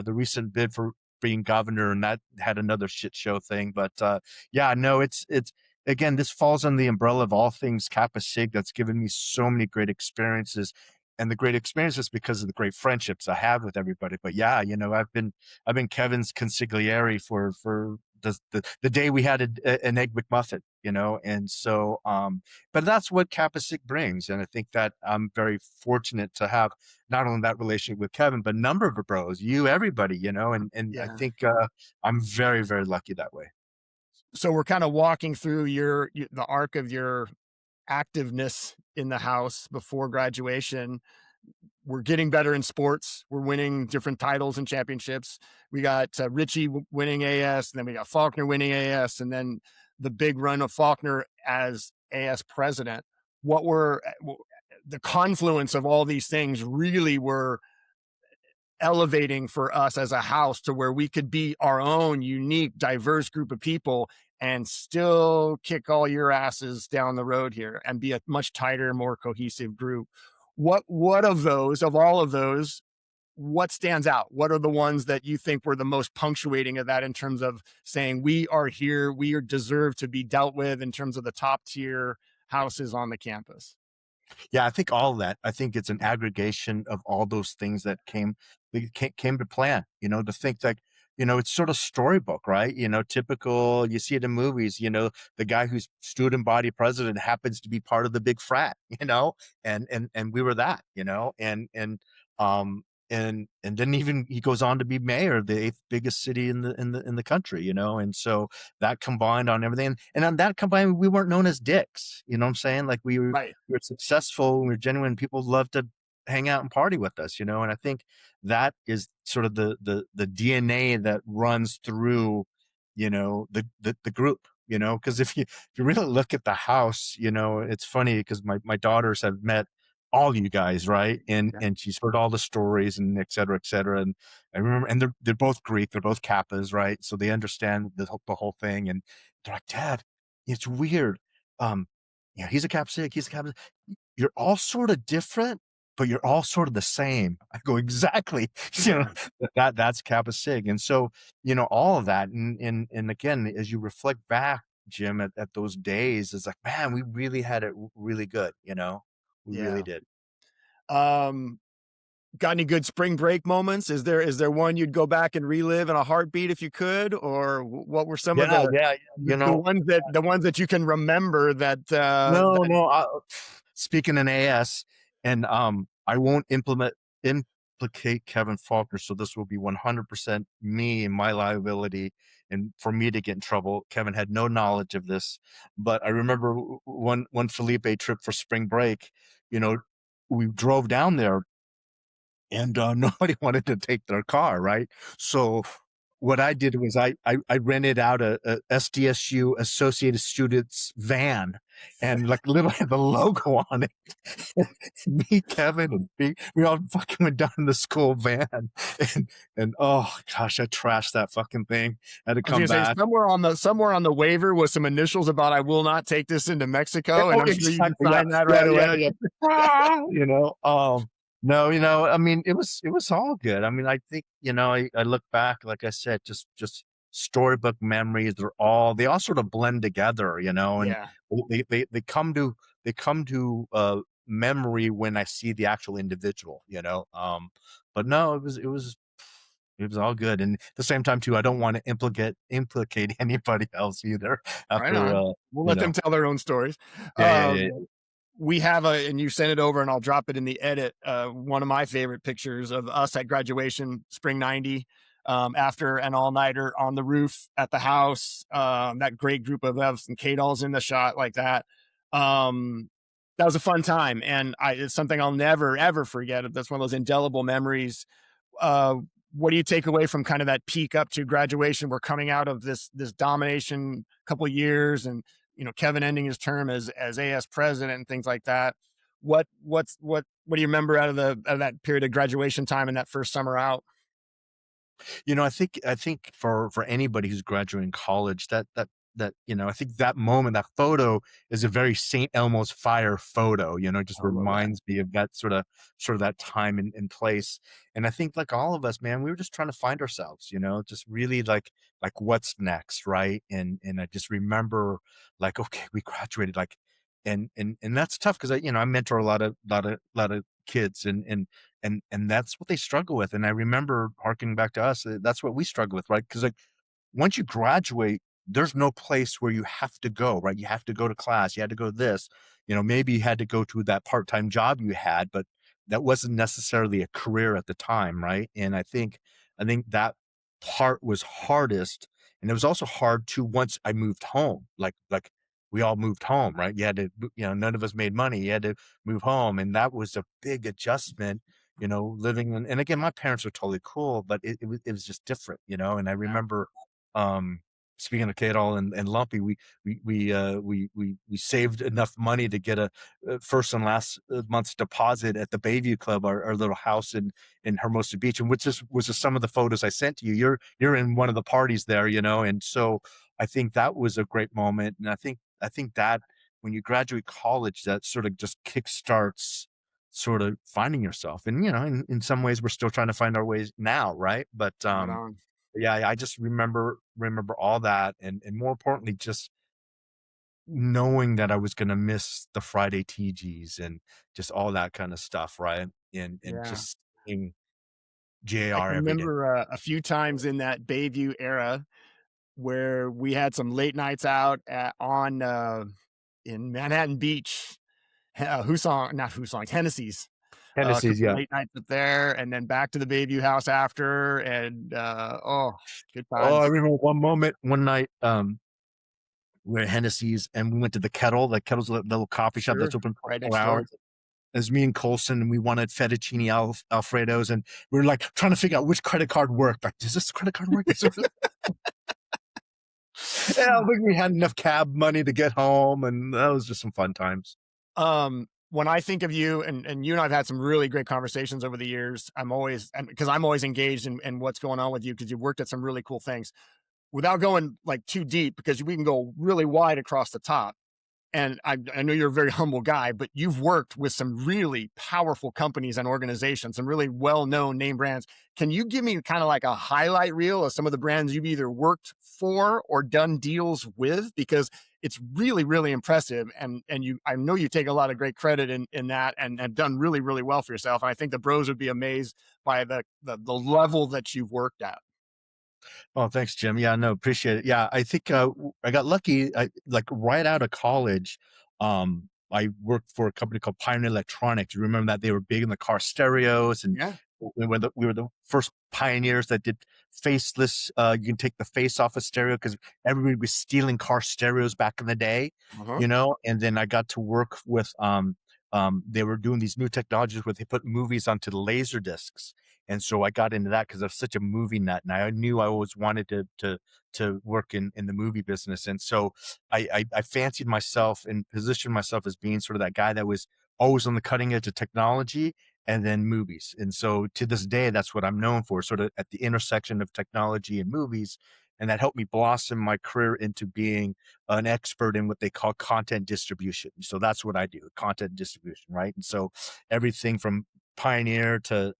the recent bid for being governor, and that had another shit show thing. But it's again, this falls under the umbrella of all things Kappa Sig. That's given me so many great experiences, and the great experiences because of the great friendships I have with everybody. But yeah, I've been Kevin's consigliere for the day we had an egg McMuffin, and so but that's what Kappa Sig brings, and I think that I'm very fortunate to have not only that relationship with Kevin, but a number of bros, everybody, and I think I'm very, very lucky that way. So we're kind of walking through the arc of your activeness in the House before graduation. We're getting better in sports. We're winning different titles and championships. We got Ritchie winning AS, and then we got Faulconer winning AS, and then the big run of Faulconer as AS president. What were the confluence of all these things really were elevating for us as a house to where we could be our own unique, diverse group of people and still kick all your asses down the road here and be a much tighter, more cohesive group. What of all of those, what stands out? What are the ones that you think were the most punctuating of that in terms of saying we are here, we deserve to be dealt with in terms of the top tier houses on the campus? Yeah, I think all of that. I think it's an aggregation of all those things that came to plan, to think that, it's sort of storybook, right? Typical, you see it in movies, the guy who's student body president happens to be part of the big frat, and we were that, and then even he goes on to be mayor of the 8th biggest city in the country, and so that combined on everything, and on that combined, we weren't known as dicks, what I'm saying? Like we were successful, we were genuine, people loved to hang out and party with us, and I think that is sort of the DNA that runs through, the group, because if you really look at the house, it's funny because my daughters have met all you guys, right? And she's heard all the stories and et cetera, et cetera. And I remember, and they're both Greek, they're both Kappas, right? So they understand the whole thing. And they're like, Dad, it's weird. He's a Kappa Sig, he's a Kappa Sig. You're all sort of different, but you're all sort of the same. I go, exactly. That's Kappa Sig. And so, all of that. And again, as you reflect back, Jim, at those days, it's like, man, we really had it really good. We really did. Got any good spring break moments? Is there one you'd go back and relive in a heartbeat if you could, or what were some of the ones that you can remember that? Speaking in AS, and I won't implicate Kevin Faulconer, so this will be 100% me and my liability, and for me to get in trouble. Kevin had no knowledge of this, but I remember one Felipe trip for spring break. We drove down there, and nobody wanted to take their car, right? So what I did was I rented out a SDSU Associated Students van, and like little had the logo on it. Me, Kevin, and we all fucking went down in the school van, and oh gosh, I trashed that fucking thing. I had to come back. Somewhere on the waiver was some initials about "I will not take this into Mexico," and I'm sure you can sign that right away. No, I mean, it was all good. I mean, I think, I look back, like I said, just storybook memories. They all sort of blend together, and they come to memory when I see the actual individual, but no, it was all good. And at the same time too, I don't want to implicate anybody else either. We'll let them tell their own stories. We have and you sent it over and I'll drop it in the edit. One of my favorite pictures of us at graduation, spring 90, after an all-nighter on the roof at the house, that great group of Evs and K-Dolls in the shot like that. That was a fun time. And it's something I'll never, ever forget. That's one of those indelible memories. What do you take away from kind of that peak up to graduation? We're coming out of this domination couple of years, and Kevin ending his term as AS president and things like that. What do you remember out of that period of graduation time and that first summer out? I think for anybody who's graduating college, that I think that moment, that photo is a very St. Elmo's Fire photo. Just reminds me of that sort of that time and place. And I think, like all of us, man, we were just trying to find ourselves. Just really like what's next, right? And I just remember, like, okay, we graduated, like, and that's tough because I mentor a lot of kids, and that's what they struggle with. And I remember harkening back to us, that's what we struggle with, right? Because, like, once you graduate, there's no place where you have to go, right? You have to go to class. You had to go to this, maybe you had to go to that part-time job you had, but that wasn't necessarily a career at the time, right? And I think that part was hardest. And it was also hard too once I moved home, like we all moved home, right? You had to, none of us made money. You had to move home. And that was a big adjustment, living in, and again, my parents were totally cool, but it was just different, and I remember, speaking of K-Doll and Lumpy, we saved enough money to get a first and last month's deposit at the Bayview Club, our little house in Hermosa Beach, and which was just some of the photos I sent to you. You're in one of the parties there, and so I think that was a great moment, and I think that when you graduate college, that sort of just kickstarts sort of finding yourself, and in some ways we're still trying to find our ways now, right? But yeah, I just remember all that, and more importantly, just knowing that I was going to miss the Friday TGs and just all that kind of stuff, right? And just seeing JR I every day. remember a few times in that Bayview era where we had some late nights out in Manhattan Beach, Tennessee's. Late nights up there, and then back to the Bayview house after, and good times. Oh, I remember one night, we're at Hennessy's, and we went to the Kettle. The Kettle's a little coffee shop that's open for 4 hours. It was me and Colson, and we wanted fettuccine Alfredos, and we were like trying to figure out which credit card worked. Like, does this credit card work? I don't think we had enough cab money to get home, and that was just some fun times. When I think of you, and you and I've had some really great conversations over the years, because I'm always engaged in what's going on with you, because you've worked at some really cool things. Without going like too deep, because we can go really wide across the top. And I know you're a very humble guy, but you've worked with some really powerful companies and organizations, some really well-known name brands. Can you give me kind of like a highlight reel of some of the brands you've either worked for or done deals with? Because it's really, really impressive. And I know you take a lot of great credit in that, and have done really, really well for yourself. And I think the bros would be amazed by the level that you've worked at. Oh, thanks, Jim. Yeah, no, appreciate it. Yeah, I think I got lucky. Like right out of college, I worked for a company called Pioneer Electronics. You remember that they were big in the car stereos, and Yeah. we were the first pioneers that did faceless. You can take the face off a stereo because everybody was stealing car stereos back in the day, Uh-huh. you know. And then I got to work with they were doing these new technologies where they put movies onto the laser discs. And so I got into that because I was such a movie nut, and I knew I always wanted to work in the movie business. And so I fancied myself and positioned myself as being sort of that guy that was always on the cutting edge of technology and then movies. And so to this day, that's what I'm known for, sort of at the intersection of technology and movies. And that helped me blossom my career into being an expert in what they call content distribution. So that's what I do, content distribution, right? And so everything from Pioneer to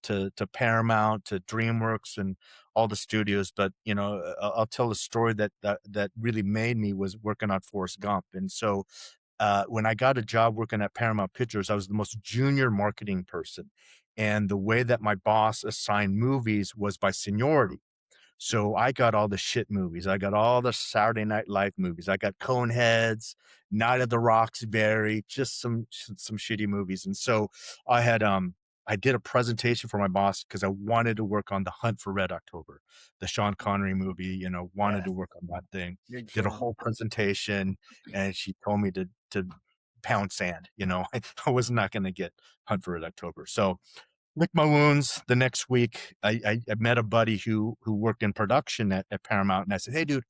Paramount to DreamWorks and all the studios. But you know, I'll tell a story that really made me was working on Forrest Gump. And so when I got a job working at Paramount Pictures, I was the most junior marketing person, and the way that my boss assigned movies was by seniority. So I got all the shit movies. I got all the Saturday Night Live movies. I got Coneheads, Night of the Roxbury, just some shitty movies. And so I had I did a presentation for my boss because I wanted to work on The Hunt for Red October, the Sean Connery movie. You know, wanted to work on that thing. Big Did a film. whole presentation, and she told me to pound sand. You know, I was not going to get Hunt for Red October. So lick my wounds. The next week, I met a buddy who worked in production at Paramount, and I said, "Hey, dude,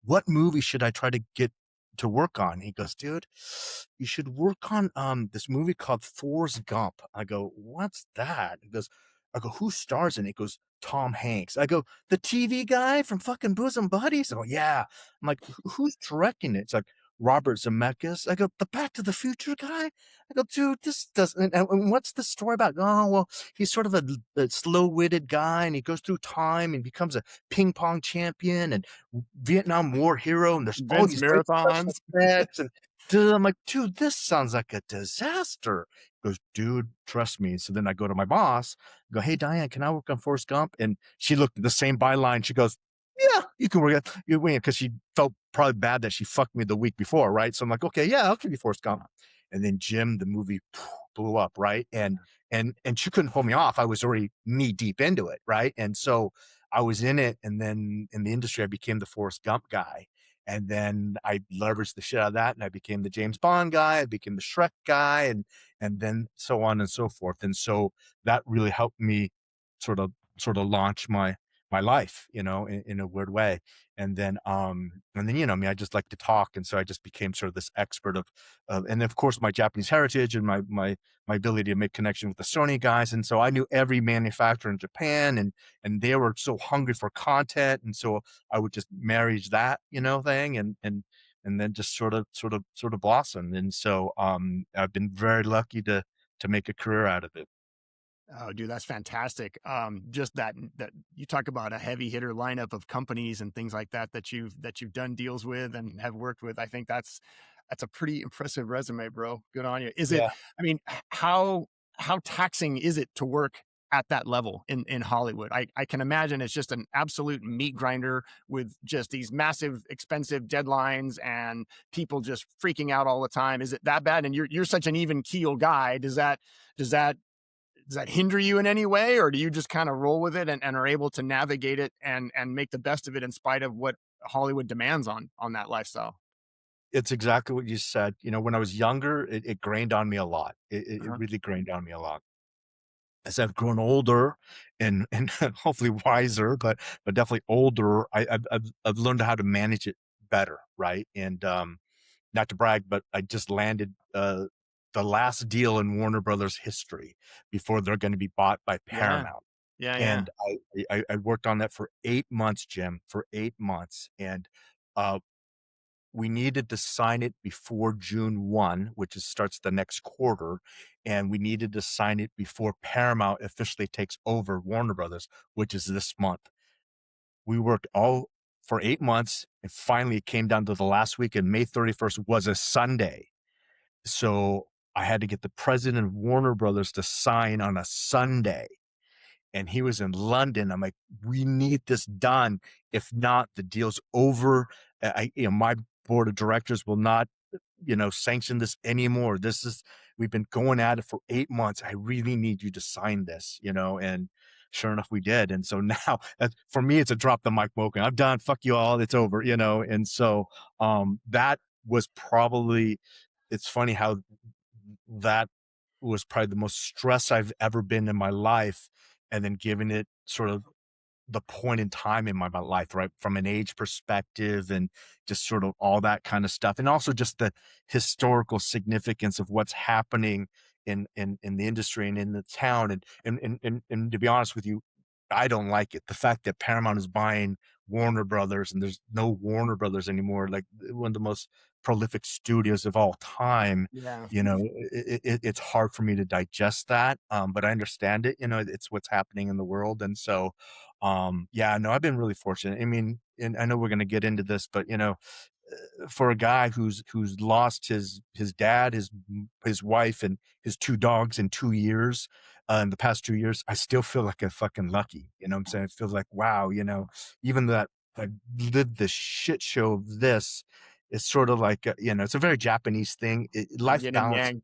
what movie should I try to get to work on?" He goes, "Dude, you should work on this movie called Forrest Gump." I go, "What's that?" He goes, I go, "Who stars in it?" He goes, "Tom Hanks." I go, "The TV guy from fucking Bosom Buddies?" I go, "Yeah." I'm like, Who's directing it?" It's like Robert Zemeckis. I go, "The Back to the Future guy?" I go, "Dude, this doesn't." And what's the story about? Oh, well, he's sort of a slow-witted guy, and he goes through time and becomes a ping pong champion and Vietnam War hero, and there's all Vince these great special marathons. effects. And dude, I'm like, "Dude, this sounds like a disaster." He goes, "Dude, trust me." So then I go to my boss, I go, "Hey, Diane, can I work on Forrest Gump?" And she looked at the same byline. She goes, "Yeah, you can work it. You win," because she felt probably bad that she fucked me the week before, right? So I'm like, "Okay, yeah, I'll give you Forrest Gump." And then Jim, the movie blew up, right? And she couldn't pull me off. I was already knee deep into it, right? And so I was in it, and then in the industry, I became the Forrest Gump guy. And then I leveraged the shit out of that, and I became the James Bond guy. I became the Shrek guy, and then so on and so forth. And so that really helped me sort of launch my life, you know, in a weird way. And then, you know, I mean, I just like to talk. And so I just became sort of this expert and of course my Japanese heritage and my ability to make connection with the Sony guys. And so I knew every manufacturer in Japan, and they were so hungry for content. And so I would just marriage that, you know, thing and then just sort of blossomed. And so I've been very lucky to make a career out of it. Oh, dude, that's fantastic. Just that you talk about a heavy hitter lineup of companies and things like that you've done deals with and have worked with. I think that's a pretty impressive resume, bro. Good on you. Is it? Yeah. I mean, how taxing is it to work at that level in Hollywood? I can imagine it's just an absolute meat grinder with just these massive, expensive deadlines and people just freaking out all the time. Is it that bad? And you're such an even keel guy. Does that hinder you in any way, or do you just kind of roll with it and are able to navigate it and make the best of it in spite of what Hollywood demands on that lifestyle? It's exactly what you said. You know, when I was younger, it grained on me a lot. It Uh-huh. really grained on me a lot. As I've grown older and hopefully wiser, but definitely older, I've learned how to manage it better, right? And not to brag, but I just landed the last deal in Warner Brothers history before they're going to be bought by Yeah. Paramount. Yeah. Yeah. And I worked on that for 8 months, Jim, for 8 months. And uh, we needed to sign it before June 1, which starts the next quarter. And we needed to sign it before Paramount officially takes over Warner Brothers, which is this month. We worked all for 8 months, and finally it came down to the last week, and May 31st was a Sunday. So I had to get the president of Warner Brothers to sign on a Sunday. And he was in London. I'm like, we need this done. If not, the deal's over. My board of directors will not, sanction this anymore. We've been going at it for 8 months. I really need you to sign this, and sure enough, we did. And so now for me, it's a drop the mic moment. I'm done. Fuck you all. It's over, And so that was probably, it's funny how that was probably the most stress I've ever been in my life. And then giving it sort of the point in time in my life, right? From an age perspective and just sort of all that kind of stuff. And also just the historical significance of what's happening in the industry and in the town. And to be honest with you, I don't like it. The fact that Paramount is buying Warner Brothers and there's no Warner Brothers anymore, like one of the most prolific studios of all time. Yeah. It's hard for me to digest that. But I understand it, it's what's happening in the world. And so, I've been really fortunate. I mean, and I know we're going to get into this, but for a guy who's lost his dad, his wife, and his 2 dogs in 2 years, in the past 2 years, I still feel like I'm fucking lucky. You know what I'm saying? It feels like, wow, even that I lived the shit show of this, it's sort of like, it's a very Japanese thing. Life Yin and balance, yang.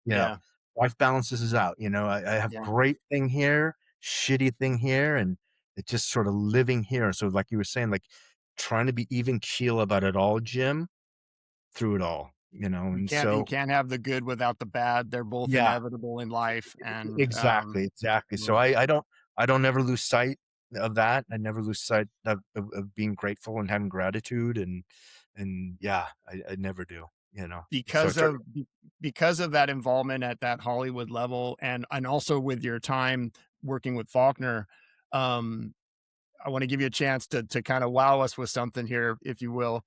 yeah. Life balances is out. I have great thing here, shitty thing here, and it's just sort of living here. So like you were saying, like trying to be even keel about it all, Jim, through it all, and You can't have the good without the bad. They're both inevitable in life. And exactly. So I don't ever lose sight of that. I never lose sight of being grateful and having gratitude, and I never do, because of that involvement at that Hollywood level, and also with your time working with Faulconer, I want to give you a chance to kind of wow us with something here, if you will.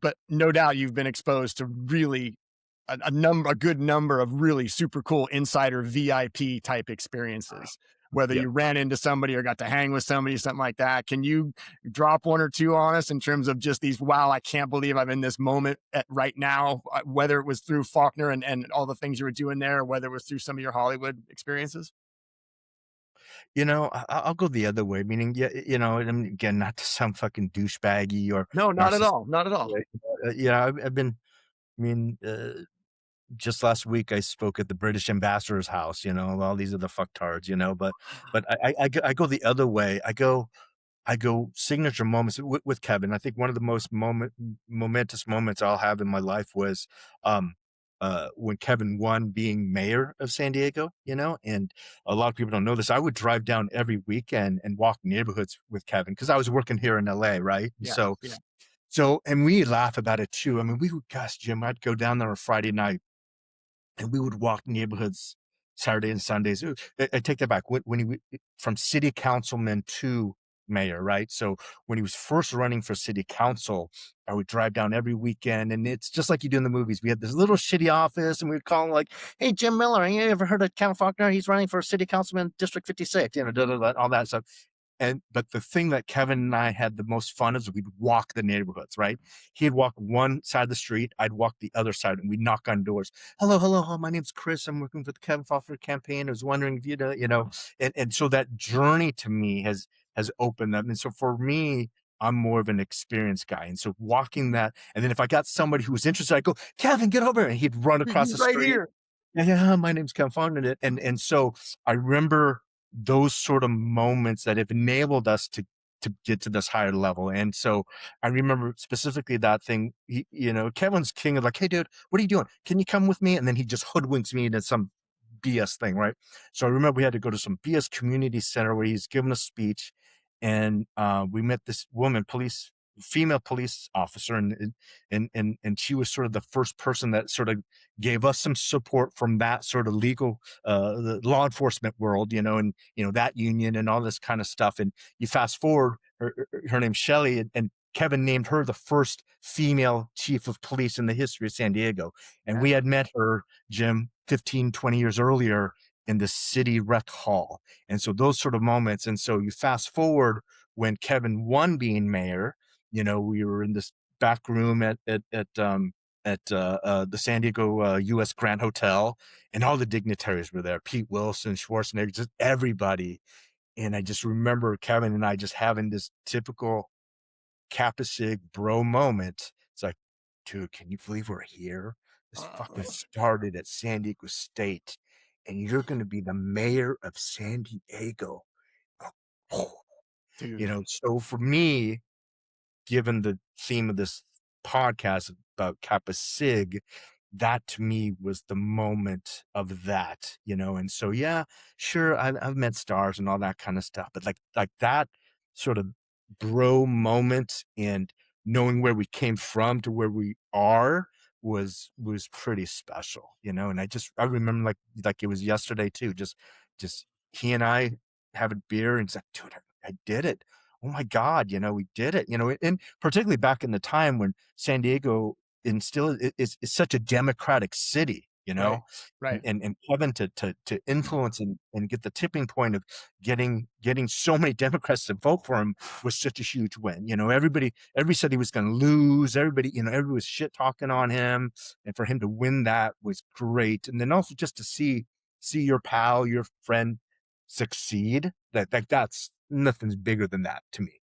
But no doubt you've been exposed to really a good number of really super cool insider VIP type experiences, whether you ran into somebody or got to hang with somebody, something like that. Can you drop 1 or 2 on us in terms of just these, wow, I can't believe I'm in this moment right now, whether it was through Faulconer and all the things you were doing there, or whether it was through some of your Hollywood experiences? I'll go the other way, meaning, and again, not to sound fucking douchebaggy or No, not at all. Not at all. I've been, I mean, just last week I spoke at the British ambassador's house, all these are the fucktards, but I go the other way. I go signature moments with Kevin. I think one of the most momentous moments I'll have in my life was, when Kevin won being mayor of San Diego, and a lot of people don't know this. I would drive down every weekend and walk neighborhoods with Kevin because I was working here in LA, right? So, and we laugh about it too. I mean, gosh, Jim, I'd go down there on Friday night and we would walk neighborhoods Saturday and Sundays. I take that back. When he, from city councilman to mayor, right? So when he was first running for city council, I would drive down every weekend, and it's just like you do in the movies. We had this little shitty office, and we'd call him like, "Hey, Jim Miller, you ever heard of Kevin Faulconer? He's running for city councilman, District 56." All that stuff. But the thing that Kevin and I had the most fun is we'd walk the neighborhoods, right? He'd walk one side of the street, I'd walk the other side, and we'd knock on doors. Hello, my name's Chris. I'm working for the Kevin Faulconer campaign. I was wondering if and so that journey to me has opened up. And so for me, I'm more of an experienced guy. And so walking that, and then if I got somebody who was interested, I'd go, "Kevin, get over here." And he'd run across the street. Here. Yeah, my name's Kevin Faulconer. And so I remember those sort of moments that have enabled us to get to this higher level. And so I remember specifically that thing, Kevin's king of like, "Hey dude, what are you doing? Can you come with me?" And then he just hoodwinks me into some BS thing, right? So I remember we had to go to some BS community center where he's giving a speech, and we met this female police officer, and she was sort of the first person that sort of gave us some support from that sort of legal the law enforcement world, and that union and all this kind of stuff. And you fast forward, her name's Shelley, and Kevin named her the first female chief of police in the history of San Diego. And we had met her, Jim, 15, 20 years earlier in the city rec hall. And so those sort of moments. And so you fast forward when Kevin won being mayor, we were in this back room at the San Diego U.S. Grand Hotel, and all the dignitaries were there. Pete Wilson, Schwarzenegger, just everybody. And I just remember Kevin and I just having this typical Kappa Sig bro moment. It's like, dude, can you believe we're here? This fucking started at San Diego State, and you're going to be the mayor of San Diego. Dude. So for me, given the theme of this podcast about Kappa Sig, that to me was the moment of that, and so, yeah, sure, I've met stars and all that kind of stuff, but like that sort of bro moment and knowing where we came from to where we are was pretty special, and I remember like it was yesterday too, just he and I having beer, and it's like, dude, I did it. Oh my God, we did it, and particularly back in the time when San Diego and still is such a democratic city, Right. and Kevin to influence and get the tipping point of getting so many Democrats to vote for him was such a huge win. Everybody said he was going to lose. Everybody was shit talking on him, and for him to win that was great. And then also just to see your pal, your friend succeed, that's nothing's bigger than that to me.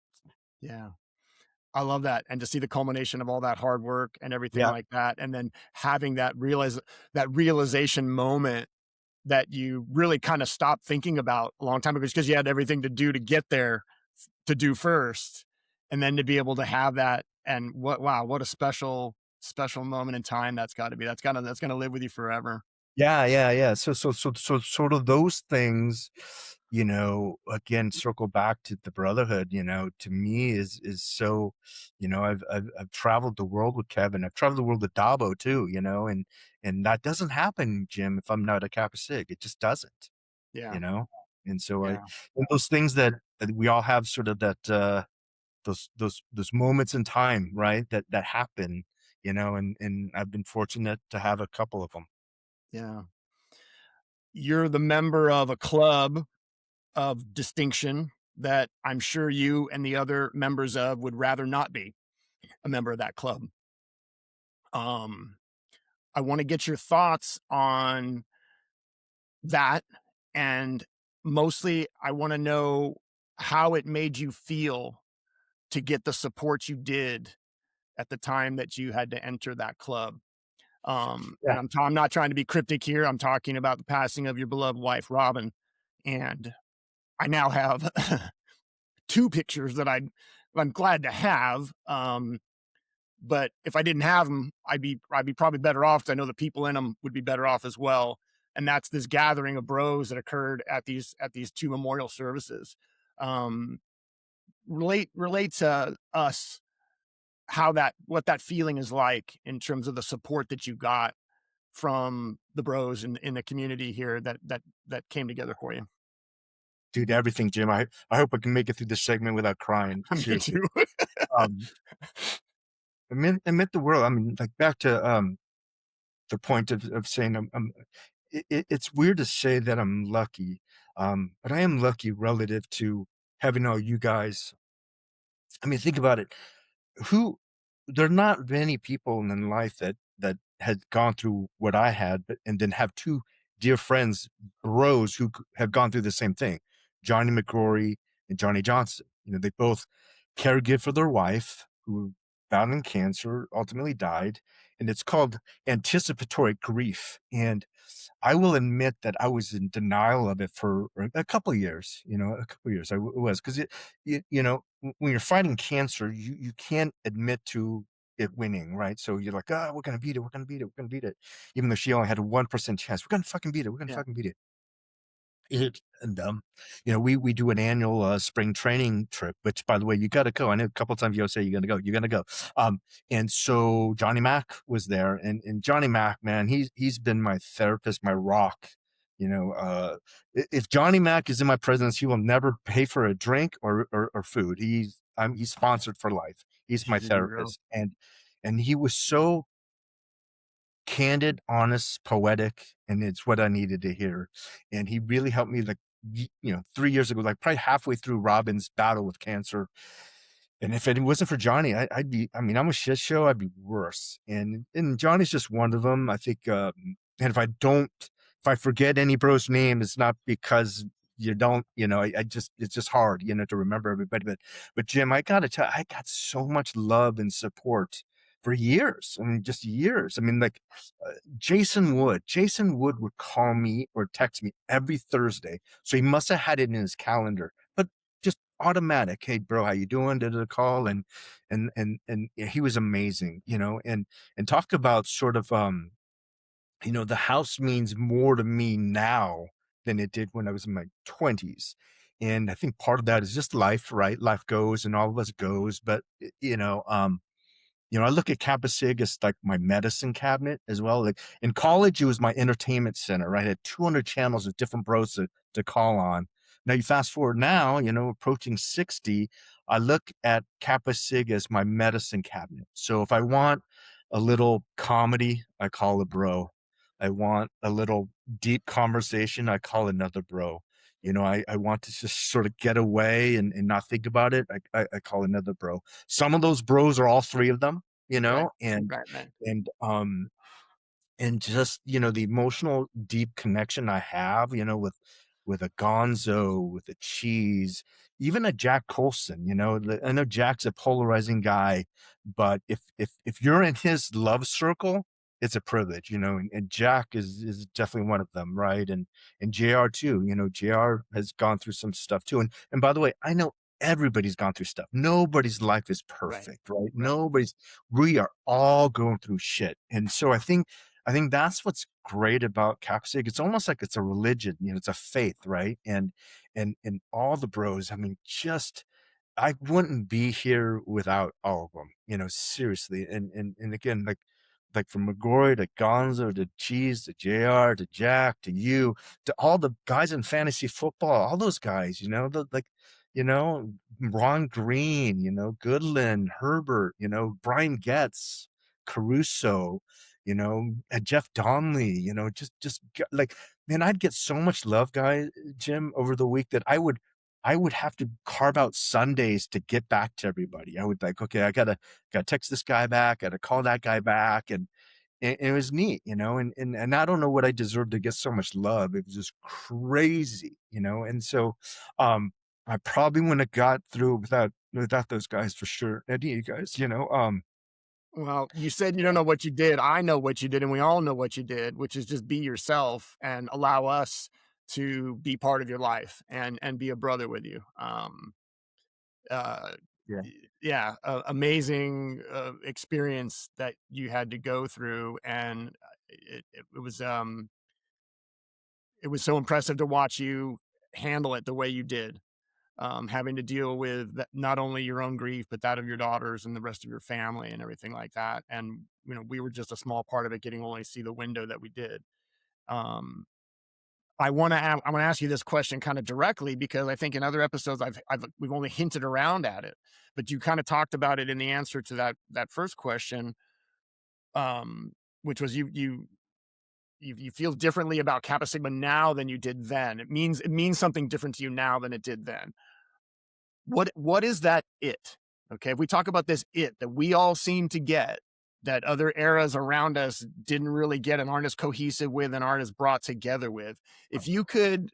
Yeah. I love that. And to see the culmination of all that hard work and everything like that. And then having that realization moment that you really kind of stopped thinking about a long time ago, because you had everything to do to get there to do first. And then to be able to have that, and what a special moment in time that's got to be. That's going to live with you forever. Yeah. So sort of those things, again, circle back to the brotherhood, to me is so, I've traveled the world with Kevin. I've traveled the world with Dobbo too, and that doesn't happen, Jim, if I'm not a Kappa Sig. It just doesn't, Yeah. And so Yeah. and those things that we all have sort of that, those moments in time, right? That happen, and I've been fortunate to have a couple of them. Yeah. You're the member of a club of distinction that I'm sure you and the other members of would rather not be a member of that club. I want to get your thoughts on that. And mostly, I want to know how it made you feel to get the support you did at the time that you had to enter that club. Yeah. And I'm not trying to be cryptic here. I'm talking about the passing of your beloved wife, Robin. And I now have two pictures that I'm glad to have. But if I didn't have them, I'd be probably better off, because I know the people in them would be better off as well. And that's this gathering of bros that occurred at these two memorial services. Relate to us what that feeling is like in terms of the support that you got from the bros in the community here that came together for you. Dude, everything, Jim. I hope I can make it through this segment without crying. Me too. It meant the world. I mean, like, back to the point of saying it's weird to say that I'm lucky, but I am lucky relative to having all you guys. I mean, think about it. There are not many people in life that had gone through what I had, and then have two dear friends, bros, who have gone through the same thing. Johnny McGrory and Johnny Johnson. They both caregived for their wife, who battling cancer, ultimately died, and it's called anticipatory grief. And I will admit that I was in denial of it for a couple of years. I was, because when you're fighting cancer, you can't admit to it winning, right? So you're like, we're gonna beat it, even though she only had a 1% chance. We're gonna fucking beat it. Fucking beat it. And we do an annual spring training trip, which, by the way, you got to go. I know a couple of times you'll say you're gonna go. And so Johnny Mac was there, and Johnny Mac, man, he's been my therapist, my rock. If Johnny Mac is in my presence, he will never pay for a drink or food. he's sponsored for life. He's my She's a hero. therapist, and he was so candid, honest, poetic, and it's what I needed to hear. And he really helped me, like, 3 years ago, like probably halfway through Robin's battle with cancer. And if it wasn't for Johnny, I'd be, I mean, I'm a shit show. I'd be worse. And Johnny's just one of them. I think, and if I forget any bro's name, it's not because you don't, it's just hard, to remember everybody. But Jim, I gotta tell you, I got so much love and support for years. I mean, just years. I mean, like, Jason Wood would call me or text me every Thursday. So he must have had it in his calendar, but just automatic. Hey bro, how you doing? Did a call. And he was amazing, and talk about sort of, the house means more to me now than it did when I was in my 20s. And I think part of that is just life, right? Life goes and all of us goes. But, I look at Kappa Sig as like my medicine cabinet as well. Like in college, it was my entertainment center, right? I had 200 channels of different bros to call on. Now you fast forward now, approaching 60, I look at Kappa Sig as my medicine cabinet. So if I want a little comedy, I call a bro. I want a little deep conversation, I call another bro. I want to just sort of get away and not think about it. I call another bro. Some of those bros are all three of them, Right. and Right, man. and just, the emotional deep connection I have, with a Gonzo, with a Cheese, even a Jack Colson. I know Jack's a polarizing guy, but if you're in his love circle, it's a privilege, and Jack is definitely one of them, right? And JR too. JR has gone through some stuff too. And by the way, I know everybody's gone through stuff. Nobody's life is perfect, right? We are all going through shit. And so I think that's what's great about Capsig. It's almost like it's a religion, it's a faith, right? And all the bros, I mean, I wouldn't be here without all of them, seriously. And again, like from McGrory to Gonzo to Cheese to JR to Jack to you to all the guys in fantasy football, all those guys, Ron Green, Goodlin, Herbert, Brian Getz, Caruso, Jeff Donnelly, like, man, I'd get so much love, Jim, over the week that I would have to carve out Sundays to get back to everybody. I would like, okay, I gotta text this guy back, gotta call that guy back, and it was neat, and I don't know what I deserved to get so much love. It was just crazy, and so I probably wouldn't have got through without those guys for sure. Any of you guys, Well, you said you don't know what you did. I know what you did, and we all know what you did, which is just be yourself and allow us to be part of your life and be a brother with you. Uh, Yeah. yeah, amazing experience that you had to go through, and it was so impressive to watch you handle it the way you did. Having to deal with not only your own grief, but that of your daughters and the rest of your family and everything like that. And, we were just a small part of it, getting only see the window that we did. Um, I want to ask you this question kind of directly, because I think in other episodes we've only hinted around at it, but you kind of talked about it in the answer to that first question, which was you feel differently about Kappa Sigma now than you did then. It means something different to you now than it did then. What is that it? Okay, if we talk about this it that we all seem to get, that other eras around us didn't really get and aren't as cohesive with and aren't as brought together with. If you could,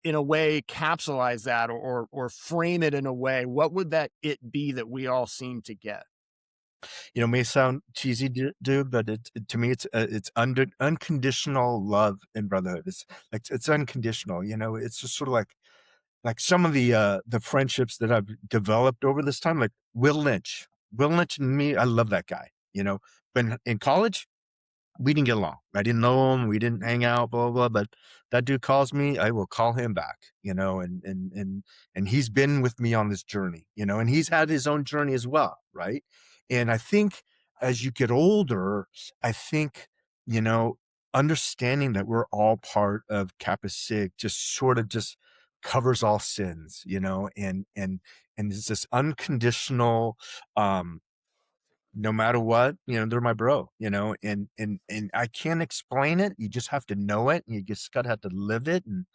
in a way, capsulize that or frame it in a way, what would that it be that we all seem to get? May sound cheesy, dude, but to me, it's unconditional love and brotherhood. It's unconditional. It's just sort of like some of the friendships that I've developed over this time, like Will Lynch and me. I love that guy. But in college, we didn't get along. I didn't know him. We didn't hang out, blah, blah, blah. But that dude calls me, I will call him back, and he's been with me on this journey, and he's had his own journey as well. Right. And I think as you get older, I think, understanding that we're all part of Kappa Sig just sort of just covers all sins, and and it's this unconditional, no matter what, they're my bro, and I can't explain it. You just have to know it. And you just gotta have to live it, and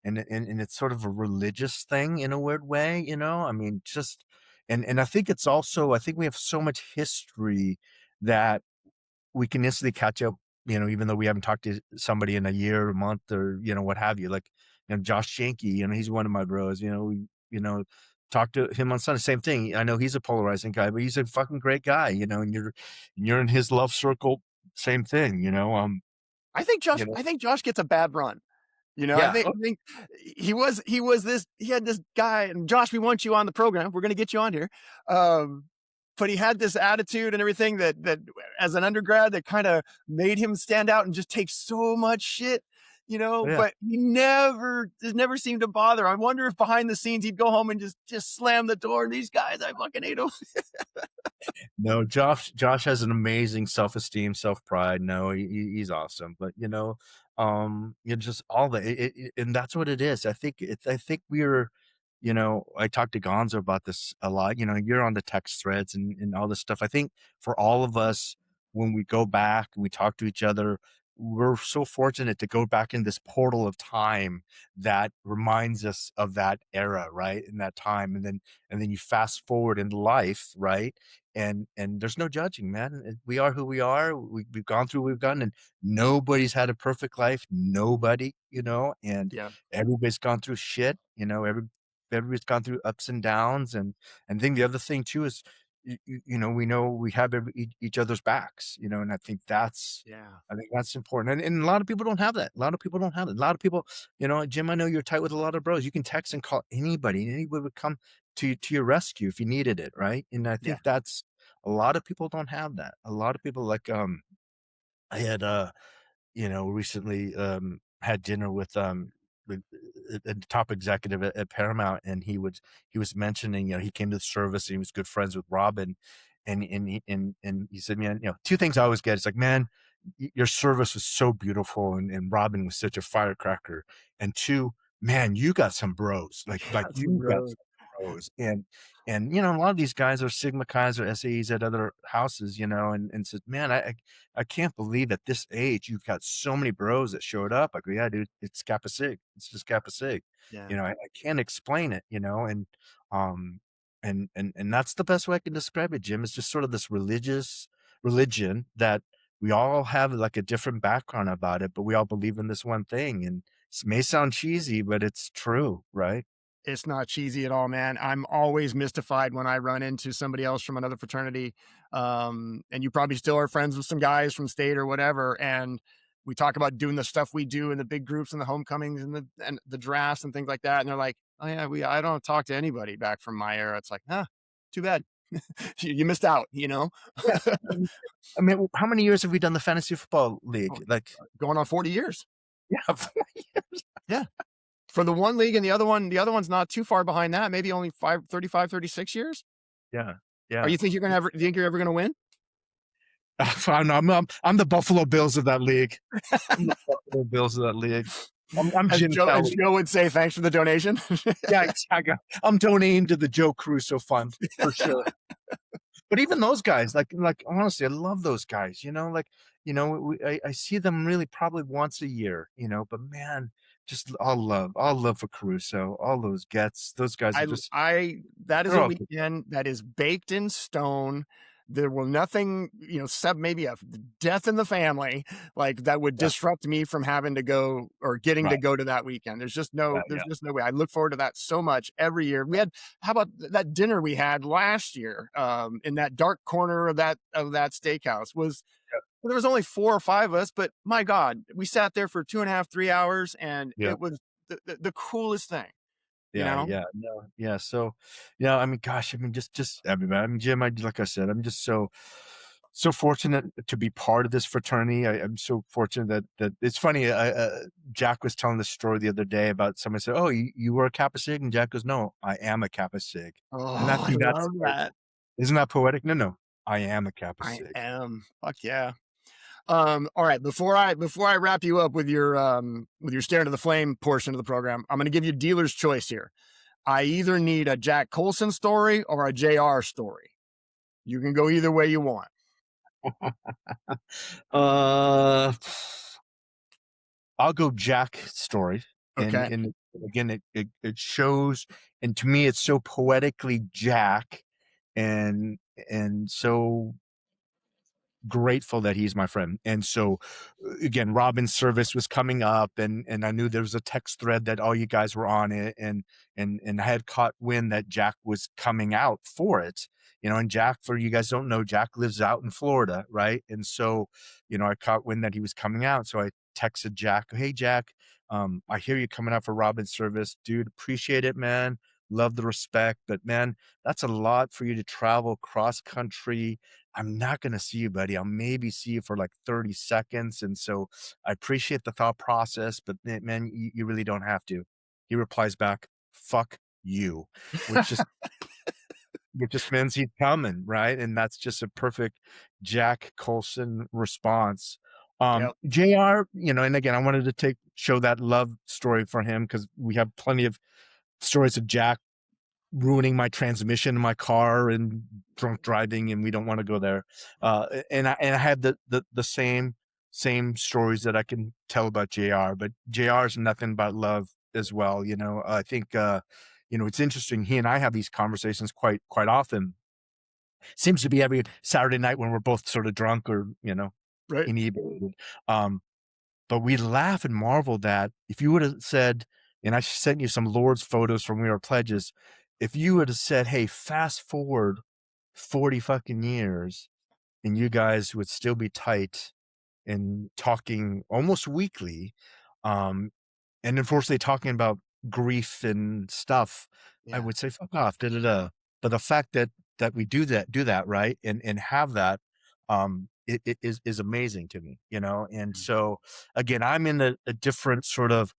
it's sort of a religious thing in a weird way, I mean, just, and I think it's also, I think we have so much history that we can instantly catch up, even though we haven't talked to somebody in a year, a month, or, what have you. Like, Josh Jahnke, he's one of my bros, talked to him on Sunday, same thing. I know he's a polarizing guy, but he's a fucking great guy, and you're in his love circle, same thing, I think Josh gets a bad run. Yeah. I think he had this guy, and Josh, we want you on the program. We're going to get you on here. But he had this attitude and everything that as an undergrad that kind of made him stand out and just take so much shit, but he never seemed to bother. I wonder if behind the scenes he'd go home and just slam the door. These guys, I fucking hate them. No, Josh has an amazing self-esteem, self-pride. No, he's awesome. But just all and that's what it is. I think we're, I talked to Gonzo about this a lot. You're on the text threads and all this stuff. I think for all of us, when we go back and we talk to each other, we're so fortunate to go back in this portal of time that reminds us of that era, right? In that time. And then you fast forward in life, right? And there's no judging, man. We are who we are. We've gone through what we've done, and nobody's had a perfect life. Nobody, and everybody's gone through shit, everybody's gone through ups and downs. And I think the other thing too is, we know we have each other's backs, and I think that's important. And a lot of people don't have that. A lot of people, Jim, I know you're tight with a lot of bros. You can text and call anybody, and anybody would come to your rescue if you needed it, right? And I think that's, a lot of people don't have that. A lot of people, like, I had recently had dinner with the top executive at Paramount, and he was mentioning, he came to the service and he was good friends with Robin, and he said, man, two things I always get. It's like, man, your service was so beautiful, and Robin was such a firecracker, and two, man, you got some bros, like you got some bros, and a lot of these guys are Sigma Chi's or SAEs at other houses, and said, man, I can't believe at this age you've got so many bros that showed up. I go, yeah, dude, it's Kappa Sig. It's just Kappa Sig. Yeah. I can't explain it, and that's the best way I can describe it, Jim. It's just sort of this religion that we all have, like, a different background about it, but we all believe in this one thing. And it may sound cheesy, but it's true, right? It's not cheesy at all, man. I'm always mystified when I run into somebody else from another fraternity. And you probably still are friends with some guys from state or whatever. And we talk about doing the stuff we do in the big groups and the homecomings and the drafts and things like that. And they're like, oh yeah, I don't talk to anybody back from my era. It's like, too bad. You missed out, Yeah. I mean, how many years have we done the fantasy football league? Like, going on 40 years. Yeah, 40 years. Yeah. For the one league, and the other one's not too far behind that. Maybe only 35, 36 years. Yeah. Yeah. Or you think you're ever going to win? I'm the Buffalo Bills of that league. I'm the Buffalo Bills of that league. I'm Jim Kelly. Joe would say, thanks for the donation. Yeah, exactly. I'm donating to the Joe Caruso Fund for sure. But even those guys, like honestly, I love those guys. I see them really probably once a year. But man, just all love for Caruso, all those gets. Those guys are just. That is a weekend that is baked in stone. There will nothing, except maybe a death in the family, like that would disrupt me from having to go or getting to go to that weekend. There's just no way. I look forward to that so much every year. How about that dinner we had last year in that dark corner of that steakhouse? There was only 4 or 5 of us, but my God, we sat there for 2.5, 3 hours, and it was the coolest thing. Yeah. So, I mean, gosh, I mean, just everybody. I mean, Jim, like I said, I'm just so fortunate to be part of this fraternity. I'm so fortunate that it's funny. Jack was telling the story the other day about somebody said, "Oh, you were a Kappa Sig," and Jack goes, "No, I am a Kappa Sig." Oh, and I love that. Isn't that poetic? No, I am a Kappa Sig. I am. Fuck yeah. All right. Before I wrap you up with your stare into the flame portion of the program, I'm going to give you dealer's choice here. I either need a Jack Colson story or a JR story. You can go either way you want. I'll go Jack story. Okay. And again, it shows, and to me, it's so poetically Jack, and so grateful that he's my friend. And so again, Robin's service was coming up, and I knew there was a text thread that all you guys were on it, and I had caught wind that Jack was coming out for it, and Jack, for you guys don't know, Jack lives out in Florida, right? And so I caught wind that he was coming out, so I texted Jack, hey Jack, I hear you coming out for Robin's service, dude, appreciate it, man, love the respect, but man, that's a lot for you to travel cross country. I'm not going to see you, buddy. I'll maybe see you for like 30 seconds. And so I appreciate the thought process, but man, you really don't have to. He replies back, fuck you, which just means he's coming, right? And that's just a perfect Jack Colson response. Yep. JR, and again, I wanted to show that love story for him, because we have plenty of stories of Jack ruining my transmission in my car and drunk driving, and we don't want to go there. And I had the same stories that I can tell about JR, but JR is nothing but love as well. I think it's interesting. He and I have these conversations quite often. Seems to be every Saturday night when we're both sort of drunk or right. inebriated. But we laugh and marvel that if you would have said, and I sent you some Lord's photos from We Are Pledges, if you would have said, hey, fast forward 40 fucking years and you guys would still be tight and talking almost weekly, and unfortunately talking about grief and stuff, I would say, fuck off, da-da-da. But the fact that we do that, right, and have that, it is amazing to me, and so, again, I'm in a different sort of,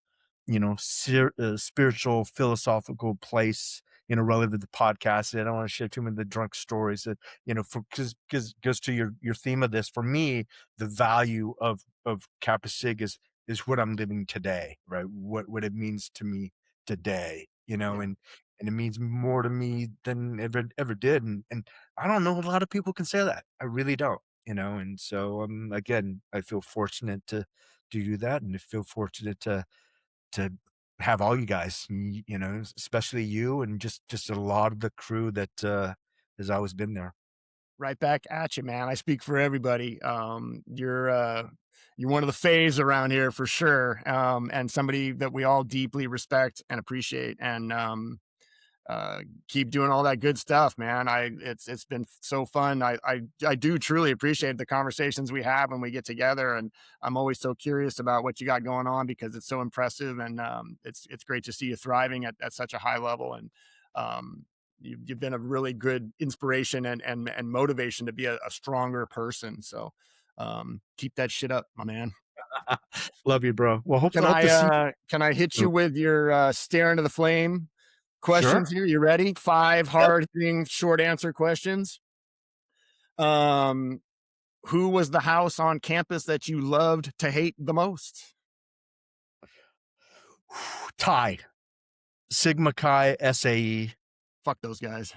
spiritual, philosophical place, relative to the podcast. And I don't want to share too many of the drunk stories that, because goes to your theme of this. For me, the value of Kappa Sig is what I'm living today, right? What it means to me today, and it means more to me than ever did. And I don't know a lot of people can say that. I really don't, and so, again, I feel fortunate to do that. And I feel fortunate to have all you guys, especially you, and just a lot of the crew that has always been there. Right back at you, man. I speak for everybody. You're one of the faves around here for sure, and somebody that we all deeply respect and appreciate. And keep doing all that good stuff, man. It's been so fun. I do truly appreciate the conversations we have when we get together, and I'm always so curious about what you got going on, because it's so impressive, and it's great to see you thriving at such a high level. And you've been a really good inspiration and motivation to be a stronger person. So keep that shit up, my man. Love you, bro. Well, can I hit you with your stare into the flame questions here? You ready? 5 hard-hitting short answer questions. Who was the house on campus that you loved to hate the most? Tied. Sigma Chi, SAE. Fuck those guys.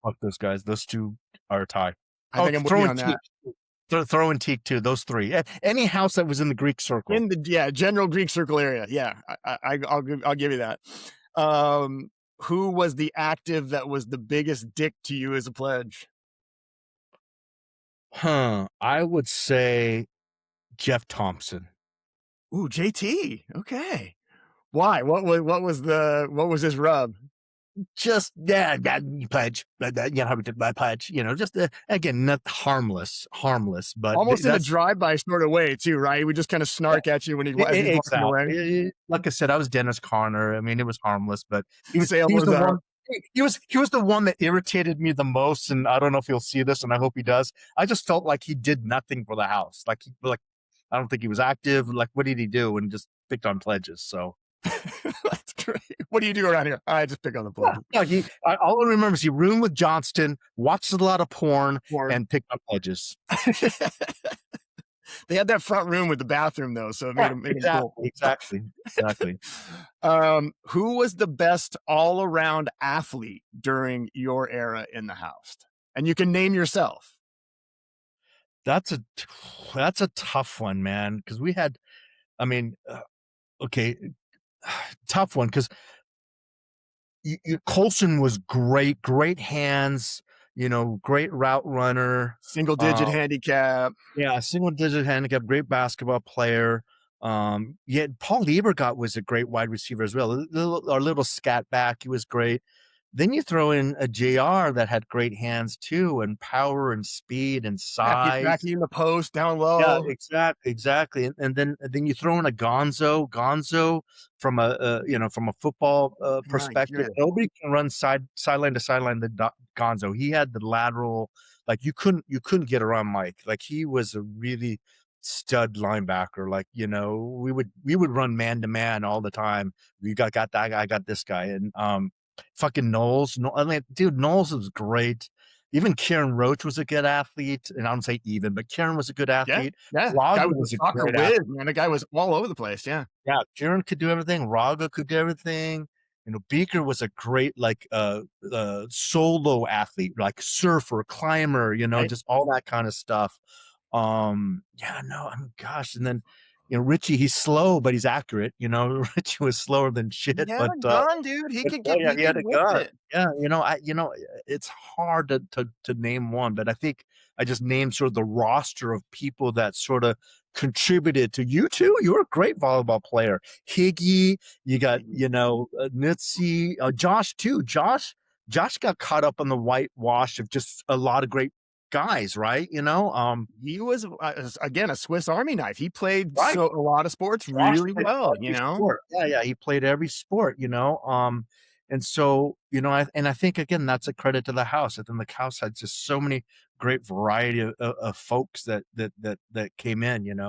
Fuck those guys. Those two are a tie. I think I'm with you on that. Throw in Teak too. Those three. Any house that was in the Greek circle. In the general Greek circle area. Yeah, I'll give you that. Who was the active that was the biggest dick to you as a pledge? I would say Jeff Thompson. Ooh, JT. Okay. Why? What was his rub? Just you pledge, my pledge. Just again, not harmless, but almost in a drive-by sort of way too, right? We just kind of snark at you when he's walking away. Like I said, I was Dennis Conner. I mean, it was harmless, but he was the one that irritated me the most. And I don't know if he'll see this, and I hope he does. I just felt like he did nothing for the house. Like I don't think he was active. Like, what did he do? And just picked on pledges. So. That's great. What do you do around here? I just pick on the pledges. All I remember is he roomed with Johnston, watched a lot of porn. And picked on pledges. They had that front room with the bathroom though, so it made them cool. Exactly. Who was the best all-around athlete during your era in the house? And you can name yourself. That's a tough one, man, because we had, I mean, okay, tough one because Colson was great hands, great route runner, single-digit handicap. Yeah, single-digit handicap, great basketball player. Yeah, Paul Liebergott was a great wide receiver as well. Our little scat back, he was great. Then you throw in a JR that had great hands too, and power and speed and size. Back in the post, down low. Yeah, exactly. And then you throw in a Gonzo from a football perspective. Nobody can run sideline to sideline the Gonzo. He had the lateral, like you couldn't get around Mike. Like he was a really stud linebacker. Like, we would run man to man all the time. We got that guy, I got this guy, and fucking Knowles. I mean, dude, Knowles was great. Even Kieran Roche was a good athlete, and I don't say even, but Kieran was a good athlete. Yeah. Rago was a great athlete. Man, the guy was all over the place. Yeah. Kieran could do everything. Rago could do everything. Beaker was a great solo athlete, like surfer, climber. Just all that kind of stuff. Gosh, and then. Ritchie, he's slow, but he's accurate. Ritchie was slower than shit. He had a gun, dude. He could get. Yeah, he had a gun. Yeah, it's hard to name one, but I think I just named sort of the roster of people that sort of contributed to you too. You were a great volleyball player. Higgy, you got Nitsi, Josh too. Josh got caught up on the whitewash of just a lot of great guys, right? He was again a Swiss Army knife. He played a lot of sports really well. Yeah, he played every sport. And so I think again that's a credit to the house. And then the house had just so many great variety of folks that came in.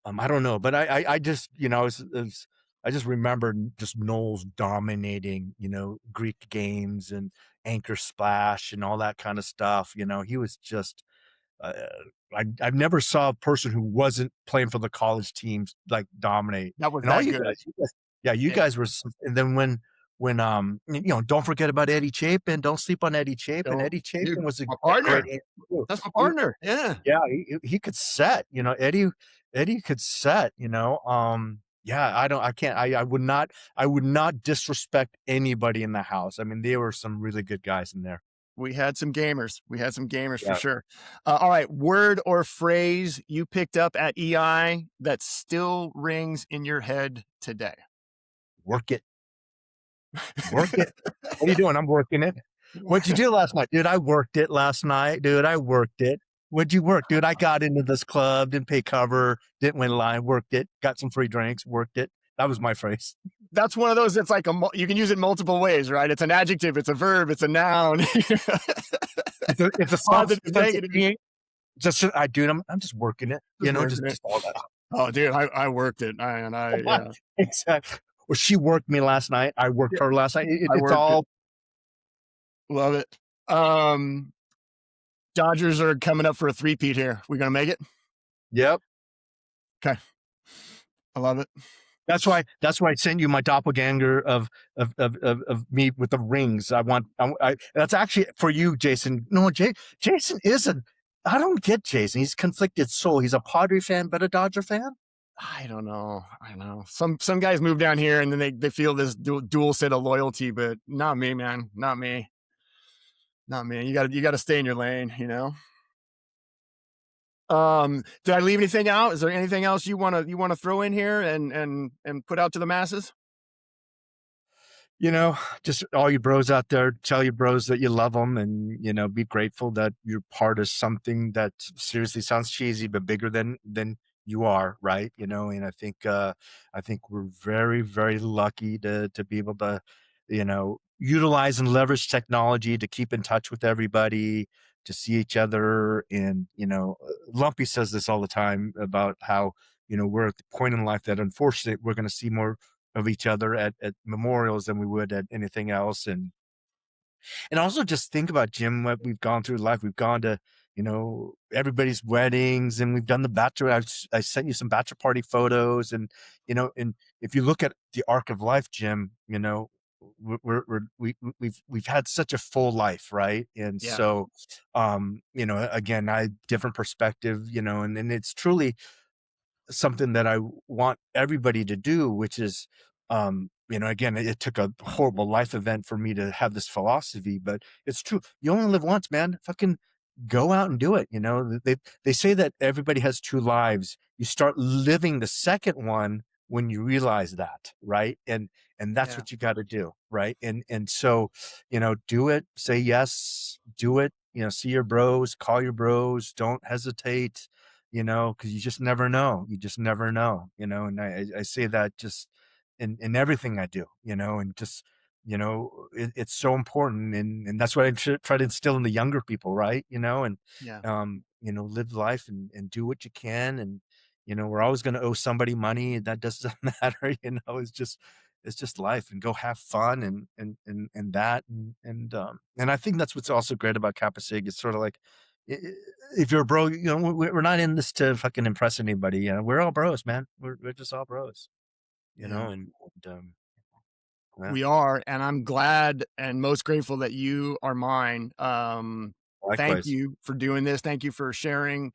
I don't know, but I just I just remember just Knowles dominating, Greek games and anchor splash and all that kind of stuff. He was just, I've never saw a person who wasn't playing for the college teams like dominate. That was and all that you good. Guys, you guys were, and then when don't forget about Eddie Chapin. Don't sleep on Eddie Chapin. Eddie Chapin was a partner. That's my partner. Yeah. He could set. Eddie could set. I would not disrespect anybody in the house. I mean, there were some really good guys in there. We had some gamers. For sure. All right. Word or phrase you picked up at EI that still rings in your head today? Work it. What are you doing? I'm working it. What'd you do last night? Dude, I worked it last night. Dude, I worked it. What'd you work? Dude, I got into this club, didn't pay cover, didn't win a line, worked it, got some free drinks, worked it. That was my phrase. That's one of those that's like you can use it multiple ways, right? It's an adjective, it's a verb, it's a noun. it's a positive, negative. Dude, I'm just working it. Just all that. Oh, dude, I worked it. Yeah. Exactly. Well, she worked me last night. I worked her last night. It's all. Love it. Dodgers are coming up for a three-peat here. We gonna make it? Yep. Okay. I love it. That's why I sent you my doppelganger of me with the rings. That's actually for you, Jason. No, Jason isn't. I don't get Jason. He's conflicted soul. He's a Padre fan, but a Dodger fan. I don't know. Some guys move down here and then they feel this dual set of loyalty, but not me, man. Not me. You gotta stay in your lane, Did I leave anything out? Is there anything else you wanna throw in here and put out to the masses? Just all you bros out there, tell your bros that you love them and, be grateful that you're part of something that seriously sounds cheesy, but bigger than you are, right? And I think we're very, very lucky to be able to, utilize and leverage technology to keep in touch with everybody, to see each other. And, Lumpy says this all the time about how, we're at the point in life that unfortunately we're going to see more of each other at memorials than we would at anything else. And also just think about, Jim, what we've gone through in life. We've gone to, everybody's weddings, and we've done the bachelor. I sent you some bachelor party photos, and and if you look at the arc of life, Jim, we've had such a full life, right? And so, again, different perspective, and it's truly something that I want everybody to do, which is, again, it took a horrible life event for me to have this philosophy, but it's true. You only live once, man. Fucking go out and do it. They say that everybody has two lives. You start living the second one when you realize that, right? And that's what you got to do, right? And so, do it. Say yes. Do it. See your bros. Call your bros. Don't hesitate. Because you just never know. You just never know. And I say that just in everything I do. And just it's so important, and that's what I try to instill in the younger people, right? And live life and do what you can, and we're always going to owe somebody money. That doesn't matter. It's just life, and go have fun and that and I think that's what's also great about Kappa Sig. It's sort of like, if you're a bro, we're not in this to fucking impress anybody. We're all bros, man. We're just all bros, and we are, and I'm glad and most grateful that you are mine. Thank you for doing this. Thank you for sharing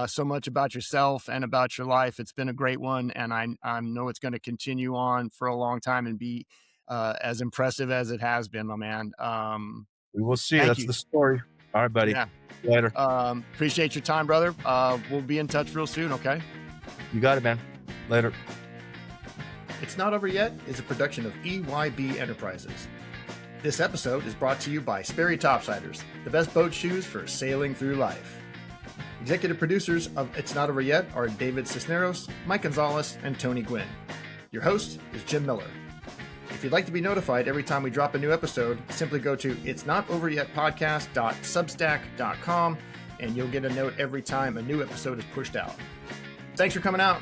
so much about yourself and about your life. It's been a great one, and I know it's going to continue on for a long time and be as impressive as it has been, my man. We will see. That's the story. All right, buddy. Yeah. Later. Appreciate your time, brother. We'll be in touch real soon, okay? You got it, man. Later. It's Not Over Yet is a production of EYB Enterprises. This episode is brought to you by Sperry Topsiders, the best boat shoes for sailing through life. Executive producers of It's Not Over Yet are David Cisneros, Mike Gonzales, and Tony Gwynn. Your host is Jim Miller. If you'd like to be notified every time we drop a new episode, simply go to itsnotoveryetpodcast.substack.com and you'll get a note every time a new episode is pushed out. Thanks for coming out.